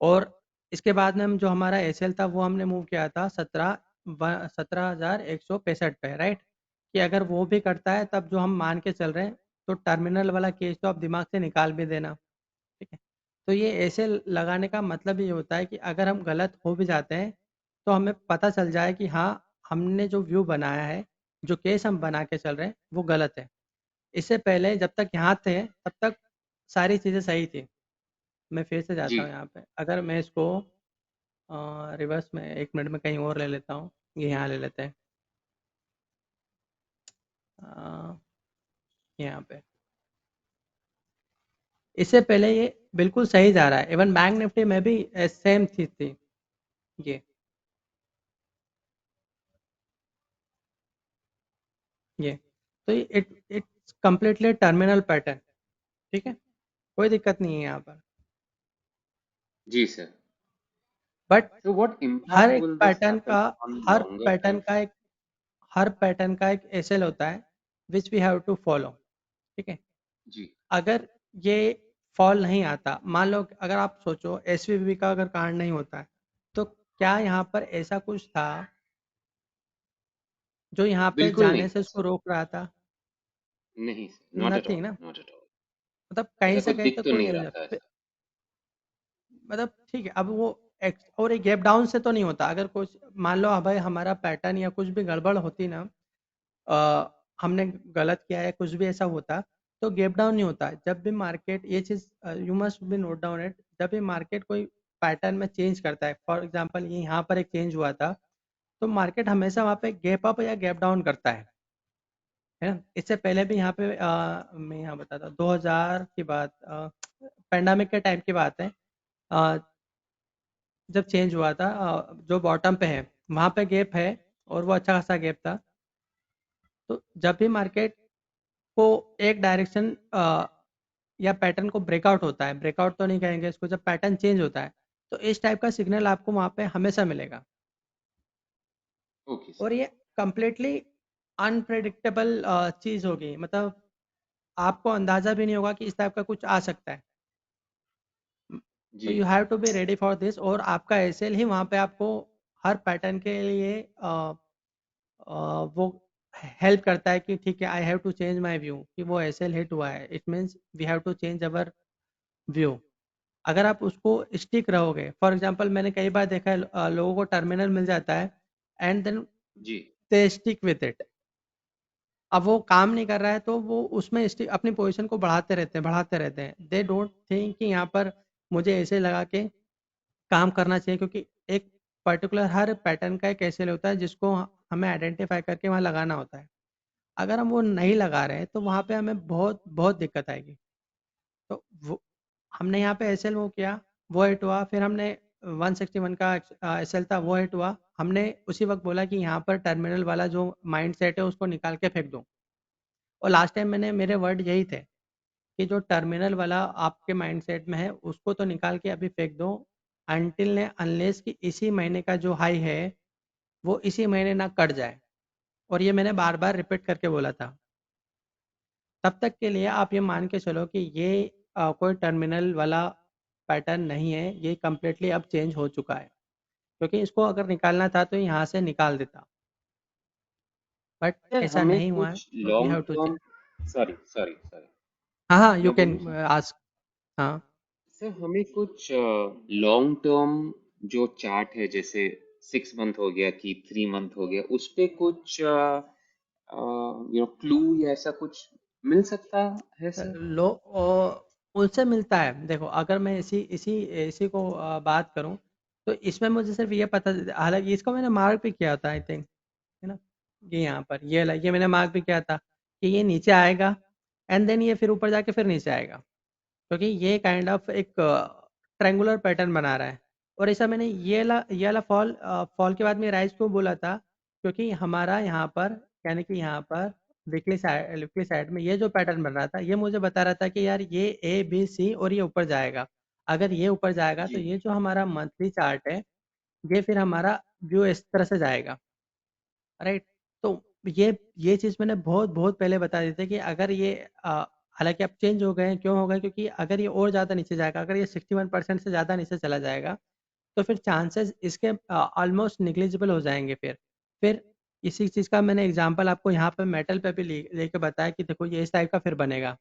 और इसके बाद में हम जो हमारा एसएल था वो हमने मूव किया था 17,165 पे, राइट, कि अगर वो भी करता है तब जो हम मान के चल रहे हैं तो टर्मिनल वाला केस तो आप दिमाग से निकाल भी देना, ठीक है। तो ये ऐसे लगाने का मतलब ये होता है कि अगर हम गलत हो भी जाते हैं तो हमें पता चल जाए कि हाँ, हमने जो व्यू बनाया है, जो केस हम बना के चल रहे हैं वो गलत है। इससे पहले जब तक यहाँ थे तब तक सारी चीज़ें सही थी। मैं फिर से जी जाता हूँ यहाँ पे, अगर मैं इसको रिवर्स में 1 मिनट में कहीं और ले लेता हूँ, ये यहाँ ले लेते हैं, अ, यहाँ पे। इससे पहले ये बिल्कुल सही जा रहा है, इवन बैंक निफ्टी में भी सेम चीज थी ये ये तो it it's completely terminal pattern, ठीक है, कोई दिक्कत नहीं है यहाँ पर। जी सर। बट So what हर impact एक will this पैटर्न happen का on हर longer पैटर्न term? का एक हर पैटर्न का एक एसएल होता है which we have to follow, ठीक है। जी अगर ये फॉल नहीं आता, मान लो अगर आप सोचो एसवीबी का अगर कांड नहीं होता है तो क्या यहाँ पर ऐसा कुछ था जो यहाँ पे बिल्कुल नहीं जाने से था उसको सर। रोक रहा था? नहीं sir, not at nothing all, ना, नॉट एट ऑल। मतलब कहीं ऐसा से कुछ कहीं दिख तक तो कोई नहीं रहा था ऐसा। मतलब ठीक है, अब वो और एक गैप डाउन से तो नहीं होता। अगर कुछ मान लो भाई हमारा पैटर्न या कुछ भी गड़बड़ होती ना, हमने गलत किया है, कुछ भी ऐसा होता तो गैप डाउन नहीं होता। जब भी मार्केट ये चीज़ you must be note down it, जब भी मार्केट कोई पैटर्न में चेंज करता है, फॉर एग्जांपल ये यहाँ पर एक चेंज हुआ था, तो मार्केट हमेशा वहाँ पे गैप अप या गैप डाउन करता है ना। इससे पहले भी यहाँ पे मैं यहाँ बताता हूँ 2000 की बात, पेंडेमिक के टाइम की बात है, अ, जब चेंज हुआ था, जो बॉटम पे है वहाँ पे गैप है और वो अच्छा खासा गैप था। तो जब भी मार्केट को एक डायरेक्शन या पैटर्न को ब्रेकआउट होता है, ब्रेकआउट तो नहीं कहेंगे इसको, जब पैटर्न चेंज होता है तो इस टाइप का सिग्नल आपको वहाँ पे हमेशा मिलेगा। ओके और सर। ये कंप्लीटली अनप्रेडिक्टेबल चीज़ होगी, मतलब आपको अंदाज़ा भी नहीं होगा कि इस टाइप का कुछ आ सकता है। तो जी you have to be ready for this, और आपका एसएल ही वहाँ पे आपको हर पैटर्न के लिए वो हेल्प करता है कि ठीक है, I have to change my view, कि वो एसएल हिट हुआ है, it means we have to change our view. अगर आप उसको स्टिक रहोगे, फॉर एग्जांपल मैंने कई बार देखा है लोगों को टर्मिनल मिल जाता है एंड देन जी दे स्टिक विथ इट। अब वो काम नहीं कर रहा है तो वो उसमें अपनी पोजीशन को बढ़ाते रहते हैं, दे डोंट थिंक कि यहाँ पर मुझे ऐसे लगा के काम करना चाहिए, क्योंकि एक पर्टिकुलर हर पैटर्न का एक ऐसे होता है जिसको हमें आइडेंटिफाई करके वहाँ लगाना होता है। अगर हम वो नहीं लगा रहे हैं तो वहाँ पे हमें बहुत बहुत दिक्कत आएगी। तो वो हमने यहाँ पे एसएल वो किया, वो हिट हुआ, फिर हमने 161 का एसएल था वो हिट हुआ, हमने उसी वक्त बोला कि यहाँ पर टर्मिनल वाला जो माइंड सेट है उसको निकाल के फेंक दो। और लास्ट टाइम मैंने मेरे वर्ड यही थे कि जो टर्मिनल वाला आपके माइंडसेट में है उसको तो निकाल के अभी फेंक दो, अनटिल ने अनलेस कि इसी महीने का जो हाई है वो इसी महीने ना कट जाए। और ये मैंने बार बार रिपीट करके बोला था। तब तक के लिए आप ये मान के चलो कि ये कोई टर्मिनल वाला पैटर्न नहीं है, ये कम्प्लीटली अब चेंज हो चुका है, क्योंकि इसको अगर निकालना था तो यहाँ से निकाल देता, बट सर, ऐसा हमें नहीं हुआ है, कुछ तो we long have to change. Term, sorry sorry sorry, हाँ हाँ, यू मैं कैन बोलूँ सर? आस्क। हाँ सर, हमें कुछ लॉन्ग टर्म जो चार्ट है, जैसे 6 मंथ हो गया कि 3 मंथ हो गया, उस पे कुछ क्लू या ऐसा कुछ मिल सकता है सर? लो उनसे मिलता है। देखो अगर मैं इसी इसी इसी को बात करूं तो इसमें मुझे सिर्फ ये पता, हालांकि इसको मैंने मार्क भी किया था आई थिंक, है ना। ये यहाँ पर ये मैंने मार्क भी किया था कि ये नीचे आएगा एंड देन ये फिर ऊपर जाके फिर नीचे आएगा, क्योंकि ये काइंड ऑफ एक ट्रायंगुलर पैटर्न बना रहा है। और ऐसा मैंने ये वाला फॉल के बाद में राइज क्यों बोला था, क्योंकि हमारा यहाँ पर यानी कि यहाँ पर वीकली साइड में ये जो पैटर्न बन रहा था, ये मुझे बता रहा था कि यार ये ए बी सी और ये ऊपर जाएगा। अगर ये ऊपर जाएगा तो जी ये जो हमारा मंथली चार्ट है, ये फिर हमारा व्यू इस तरह से जाएगा, राइट। तो ये ये चीज़ मैंने बहुत बहुत पहले बता दी थी कि अगर ये हालांकि अब चेंज हो गए हैं, क्यों हो गए, क्योंकि अगर ये और ज़्यादा नीचे जाएगा, अगर ये 61% से ज़्यादा नीचे चला जाएगा, तो फिर चांसेस इसके ऑलमोस्ट निग्लिजिबल हो जाएंगे। फिर इसी चीज़ का मैंने एग्जांपल आपको यहाँ पे मेटल पे भी लेके बताया कि देखो ये इस टाइप का फिर बनेगा,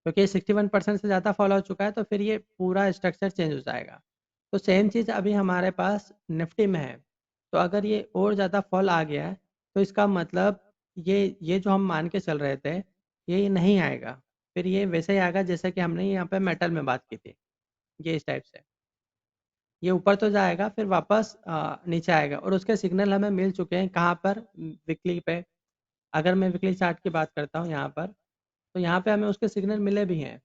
क्योंकि 61% से ज़्यादा फॉल हो चुका है, तो फिर ये पूरा स्ट्रक्चर चेंज हो जाएगा। तो सेम चीज़ अभी हमारे पास निफ्टी में है। तो अगर ये और ज़्यादा फॉल आ गया है, तो इसका मतलब ये जो हम मान के चल रहे थे, ये नहीं आएगा। फिर ये वैसे ही आएगा जैसे कि हमने यहाँ पे मेटल में बात की थी, ये इस टाइप से। ये ऊपर तो जाएगा फिर वापस नीचे आएगा, और उसके सिग्नल हमें मिल चुके हैं कहाँ पर, वीकली पे। अगर मैं वीकली चार्ट की बात करता हूँ यहाँ पर, तो यहाँ पे हमें उसके सिग्नल मिले भी हैं।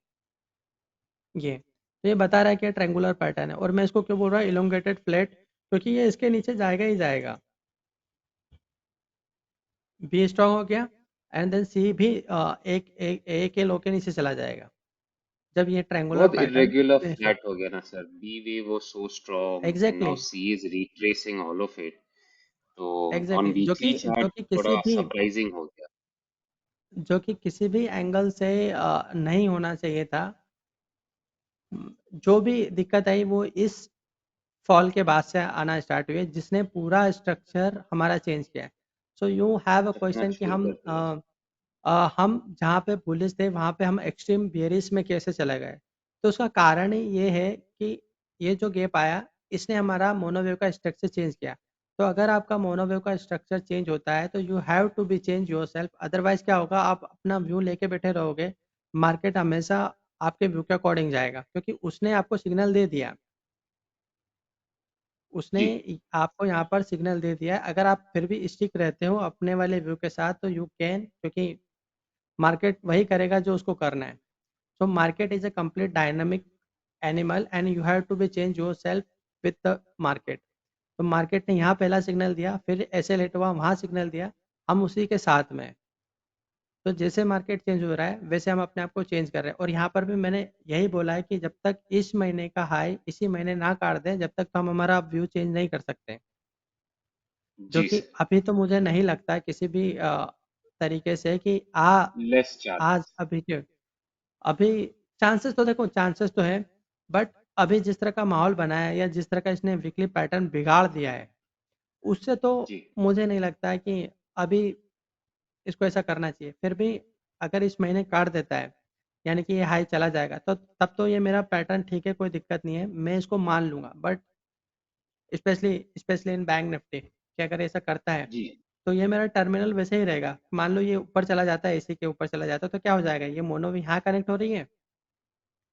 ये तो ये बता रहा है कि ट्रायंगुलर पैटर्न है, और मैं इसको क्यों बोल रहा हूँ इलोंगेटेड फ्लैट, क्योंकि ये इसके नीचे जाएगा ही जाएगा। बी स्ट्रांग हो गया एंड देन सी भी एक के लो के नीचे चला जाएगा जब ये ट्रायंगुलर बहुत पैटर्न irregular फिनिश हो। flat हो गया ना sir, B wave was so strong and now exactly C is retracing all of it, तो on एग्जैक्टली weekly जो chart कि किसी थोड़ा भी सरप्राइजिंग हो गया। किसी भी एंगल से नहीं होना चाहिए था। जो भी दिक्कत आई वो इस फॉल के बाद से आना स्टार्ट हुई है, जिसने पूरा स्ट्रक्चर हमारा चेंज किया है। सो यू हैव अ चकना क्वेश्चन कि चूर कर दिया उसको। हम जहाँ पे बुलिश थे वहाँ पे हम एक्सट्रीम बियरिश में कैसे चले गए। तो उसका कारण ही ये है कि ये जो गैप आया, इसने हमारा मोनोवेव का स्ट्रक्चर चेंज किया। तो अगर आपका मोनोवेव का स्ट्रक्चर चेंज होता है तो you have to be change yourself, otherwise क्या होगा, आप अपना व्यू लेके बैठे रहोगे, मार्केट हमेशा आपके व्यू के अकॉर्डिंग जाएगा, क्योंकि उसने आपको सिग्नल दे दिया। उसने जी आपको यहाँ पर सिग्नल दे दिया है। अगर आप फिर भी स्टिक रहते हो अपने वाले व्यू के साथ, तो यू कैन, क्योंकि मार्केट वही करेगा जो उसको करना है। So market is a complete dynamic animal and you have to be change yourself with the market. तो मार्केट ने यहाँ पहला सिग्नल दिया, फिर ऐसे लेट हुआ वहाँ सिग्नल दिया, हम उसी के साथ में हैं। तो जैसे मार्केट चेंज हो रहा है वैसे हम अपने आप को चेंज कर रहे हैं। और यहाँ पर भी मैंने यही बोला है कि जब तक इस महीने का हाई इसी महीने ना काट दें, जब तक तो हम हमारा व्यू चेंज नहीं कर सकते। जो जी कि सर, अभी तो मुझे नहीं लगता किसी भी तरीके से कि लेस आज चांसेस। अभी चांसेस तो देखो, चांसेस तो है, बट अभी जिस तरह का माहौल बनाया है या जिस तरह का इसने वीकली पैटर्न बिगाड़ दिया है, उससे तो जी मुझे नहीं लगता है कि अभी इसको ऐसा करना चाहिए। फिर भी अगर इस महीने काट देता है, यानी कि ये हाई चला जाएगा, तो तब तो ये मेरा पैटर्न ठीक है, कोई दिक्कत नहीं है, मैं इसको मान लूंगा। But specially specially in bank Nifty कि अगर ऐसा करता है, जी तो ये मेरा टर्मिनल वैसे ही रहेगा। मान लो ये ऊपर चला जाता है, इसी के ऊपर चला जाता है, तो क्या हो जाएगा, ये मोनो भी यहाँ कनेक्ट हो रही है,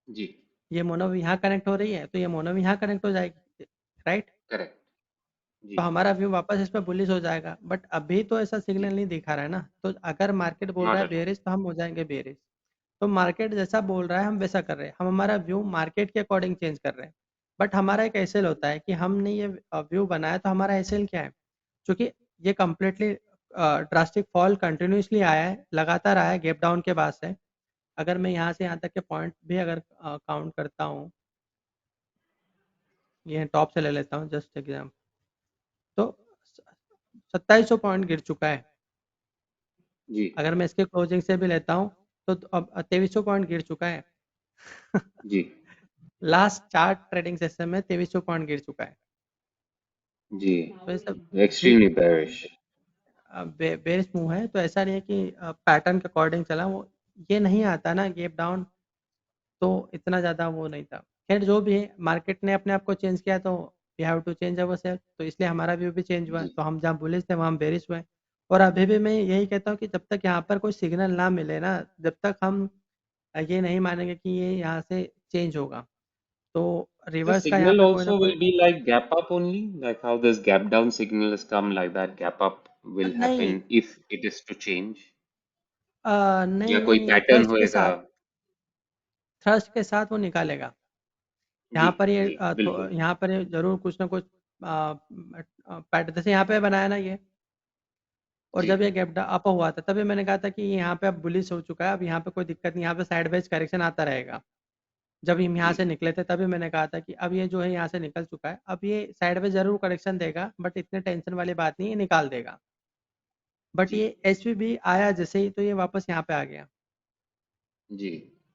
जी ये मोनो भी यहाँ कनेक्ट हो रही है, तो ये मोनो भी यहाँ कनेक्ट हो जाएगी, राइट। करेक्ट। जी तो हमारा व्यू वापस इस पर बुलिश हो जाएगा। बट अभी तो ऐसा जी सिग्नल नहीं दिखा रहा है ना। तो अगर मार्केट बोल रहा नॉट है एट ऑल। बेरिश, तो हम हो जाएंगे बेरिश। तो मार्केट जैसा बोल रहा है हम वैसा कर रहे हैं, हम हमारा व्यू मार्केट के अकॉर्डिंग चेंज कर रहे हैं। बट हमारा एक एसएल होता है कि हमने ये व्यू बनाया, तो हमारा एसएल क्या है, क्योंकि ये कम्प्लीटली ड्रास्टिक फॉल कंटिन्यूसली आया है, लगातार आया है गैप डाउन के बाद से। अगर मैं यहाँ से यहाँ तक के पॉइंट भी अगर काउंट करता हूँ, ये टॉप से ले लेता हूँ जस्ट एग्जाम, तो 2700 पॉइंट गिर चुका है। जी अगर मैं इसके क्लोजिंग से भी लेता हूँ, तो अब 2300 पॉइंट गिर चुका है। जी लास्ट 4 ट्रेडिंग सेशन में 2300 पॉइंट गिर चुका है। जी तो ये सब एक्सट्रीमली बेरिश। बेरिश मूव है, तो ऐसा नहीं है कि पैटर्न के अकॉर्डिंग चला वो, ये नहीं आता ना गैप डाउन, तो इतना ज़्यादा वो नहीं था। खैर जो भी है, मार्केट ने अपने आप को चेंज किया, तो we have to change ourself, तो इसलिए हमारा व्यू भी चेंज हुआ है। जी तो हम जहाँ बुलिश थे वहाँ हम बेरिश हुए। और अभी भी मैं यही कहता हूँ कि जब तक यहाँ पर कोई सिग्नल ना मिले ना, जब तक हम ये नहीं मानेंगे कि ये यहाँ से चेंज होगा, तो the रिवर्स का यहाँ signal पे कोई ना also कोई। will be like gap up only, like how this gap down signal has come like that gap up. will नहीं happen if it is to change, नहीं या नहीं कोई नहीं, पैटर्न होएगा? थ्रस्ट के साथ वो निकालेगा। जी यहाँ पर ये जी बिल्कुल। यहाँ पर ये जरूर कुछ ना कुछ पैटर्न जैसे यहाँ पे बनाया ना ये, और जी जब ये गैप अप हुआ था तभी मैंने कहा था कि यहाँ पे अब बुलिश हो चुका है, अब यहाँ पे कोई दिक्कत नहीं, यहाँ पे साइडवेज करेक्शन आता रहेगा। जब हम यहाँ जी से निकले थे तभी मैंने कहा था कि अब ये जो है यहाँ से निकल चुका है, अब ये साइडवेज जरूर करेक्शन देगा, बट इतने टेंशन वाली बात नहीं है, निकाल देगा। बट जी ये एच आया जैसे ही तो ये वापस यहाँ पे आ गया, जी।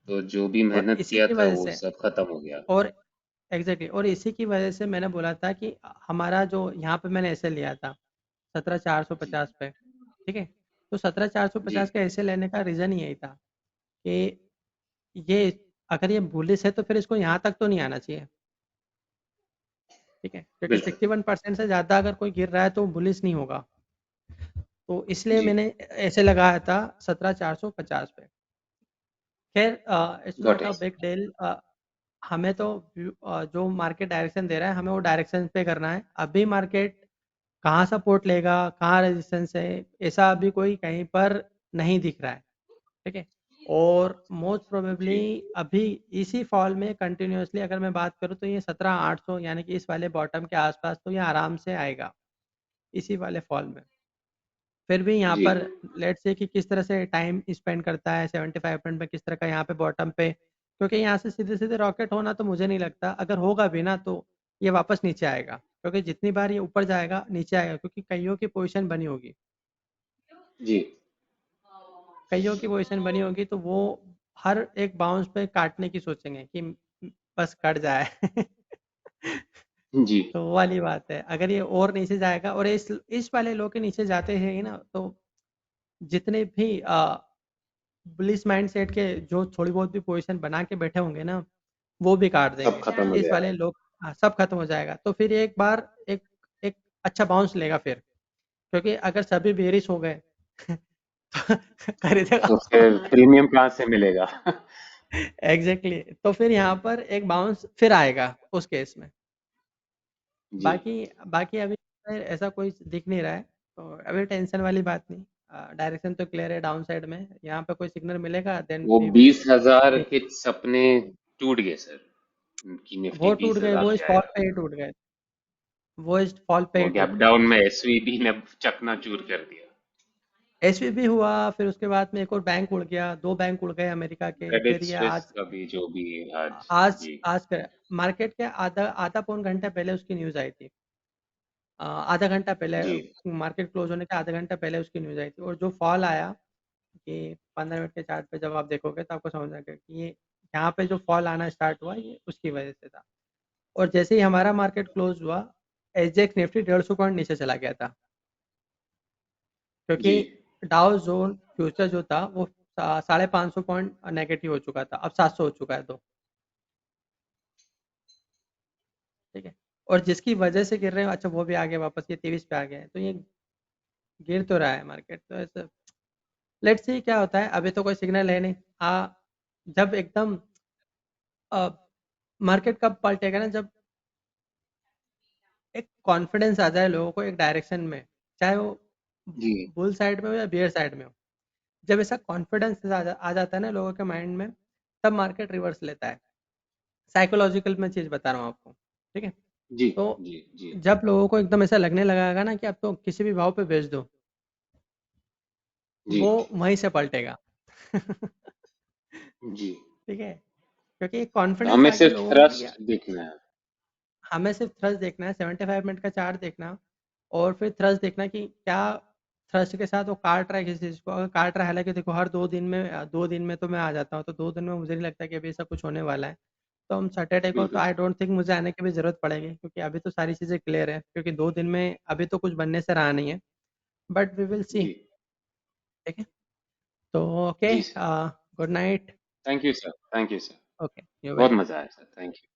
तो जो भी और मेहनत इसी किया की था वजह वो से, सब खत्म हो गया। और एग्जैक्टली और इसी की वजह से मैंने बोला था कि हमारा जो यहाँ पे मैंने ऐसे लिया था जी 17,450 पे, ठीक है। तो सत्रह चार सौ जी पचास का ऐसे लेने का रीज़न यही था कि ये अगर ये बुलिश है तो फिर इसको यहाँ तक तो नहीं आना चाहिए, ठीक है, क्योंकि बिल्कुल। 61% से ज़्यादा अगर कोई गिर रहा है तो बुलिश नहीं होगा। तो इसलिए जी मैंने ऐसे लगाया था 17,450 पे। खैर it's got not a it. Big deal. हमें तो जो मार्केट डायरेक्शन दे रहा है हमें वो डायरेक्शन पे करना है। अभी मार्केट कहाँ सपोर्ट लेगा, कहाँ रेजिस्टेंस है, ऐसा अभी कोई कहीं पर नहीं दिख रहा है, ठीक है। और मोस्ट जी प्रोबेबली अभी इसी फॉल में कंटिन्यूअसली अगर मैं बात करूँ तो ये 17,800 यानी कि इस वाले बॉटम के आसपास तो ये आराम से आएगा इसी वाले फॉल में। फिर भी यहाँ जी पर लेट्स से कि किस तरह से टाइम स्पेंड करता है 75 में, किस तरह का यहाँ पे बॉटम पे, क्योंकि यहाँ से सीधे सीधे रॉकेट होना तो मुझे नहीं लगता, अगर होगा भी ना तो ये वापस नीचे आएगा, क्योंकि जितनी बार ये ऊपर जाएगा नीचे आएगा, क्योंकि कईयों की पोजीशन बनी होगी, जी कईयों की पोजीशन बनी होगी तो वो हर एक बाउंस पे काटने की सोचेंगे कि बस कट जाए जी तो वो वाली बात है, अगर ये और नीचे जाएगा और इस वाले लो के नीचे जाते हैं ना तो जितने भी बुलिश माइंड सेट के जो थोड़ी बहुत भी पोजीशन बना के बैठे होंगे ना वो भी काट सब देंगे, खत्म हो इस जाएगा। वाले लोग। हाँ, सब खत्म हो जाएगा तो फिर एक बार एक एक अच्छा बाउंस लेगा फिर, क्योंकि अगर सभी बेरिश हो गए तो खरीदेगा तो कौन? फिर प्रीमियम कहाँ से मिलेगा? एग्जैक्टली तो फिर यहाँ पर एक बाउंस फिर आएगा उस केस में। जी बाकी बाकी अभी ऐसा कोई दिख नहीं रहा है, तो अभी टेंशन वाली बात नहीं। डायरेक्शन तो क्लियर है डाउन साइड में, यहाँ पे कोई सिग्नल मिलेगा देन वो वी विल 20,000 सी। के सपने टूट गए सर, उनकी निफ्टी वो टूट बीस गए, हजार वो पे इस फॉल आया। पे ही टूट गए, वो इस फॉल पे वो ही गैप टूट गए। डाउन में एसवीबी ने चकनाचूर कर दिया। एसवीबी हुआ, फिर उसके बाद में एक और बैंक उड़ गया, दो बैंक उड़ गए अमेरिका के, क्रेडिट फिर ये स्विस आज का भी जो भी आज। आज जी आज कर मार्केट के आधा आधा पौन घंटा पहले उसकी न्यूज़ आई थी। आधा घंटा पहले, जी मार्केट क्लोज होने के आधा घंटा पहले उसकी न्यूज़ आई थी, और जो फॉल आया कि 15 मिनट के चार्ट पे जब आप देखोगे तो आपको समझ आएगा कि ये यहाँ पे जो फॉल आना स्टार्ट हुआ ये उसकी वजह से था। और जैसे ही हमारा मार्केट क्लोज हुआ एसजीएक्स निफ्टी 150 पॉइंट नीचे चला गया था, क्योंकि जी डाउ जोन फ्यूचर जो था वो 550 पॉइंट नेगेटिव हो चुका था, अब 700 हो चुका है तो, ठीक है। और जिसकी वजह से गिर रहे हो, अच्छा वो भी आ गया वापस, ये 23 पे आ गया है, तो ये गिर तो रहा है मार्केट, तो ऐसे लेट्स सी क्या होता है, अभी तो कोई सिग्नल है नहीं। जब एकदम मार्केट कब पलटेगा ना, जब एक कॉन्फिडेंस आ जाए लोगों को एक डायरेक्शन में, चाहे वो जी बुल साइड में हो या बियर साइड में हो, जब ऐसा कॉन्फिडेंस आ जाता है ना लोगों के माइंड में, तब मार्केट रिवर्स लेता है। साइकोलॉजिकल मैं चीज़ बता रहा हूँ आपको, ठीक है। जी तो जी जी जब लोगों को एकदम ऐसा लगने लगेगा ना कि अब तो किसी भी भाव पे बेच दो, जी वो वहीं से पलटेगा जी। ठीक है, क्योंकि तो कॉन्फिडेंस हमें आ गया सिर्फ लोगों में कि थ्रस्ट देखना है। हमें सिर्फ थ्रस्ट देखना है, 75 मिनट का चार्ट देखना, और फिर थ्रस्ट देखना कि क्या थ्रस्ट के साथ वो काट रहा है किसी चीज़ को, अगर काट रहा है, हालांकि देखो हर 2 दिन में 2 दिन में तो मैं आ जाता हूँ, तो 2 दिन में मुझे नहीं लगता कि अभी ऐसा कुछ होने वाला है। तो हम सैटरडे को तो बिल्कुल आई सर। डोंट थिंक मुझे आने की भी ज़रूरत पड़ेगी, क्योंकि अभी तो सारी चीज़ें क्लियर है, क्योंकि 2 दिन में अभी तो कुछ बनने से रहा नहीं है, बट वी विल सी, जी ठीक है। तो ओके, जी sir. Good night. Thank you sir, thank you sir. Okay, you बहुत वेलकम। मजा आया सर, थैंक यू।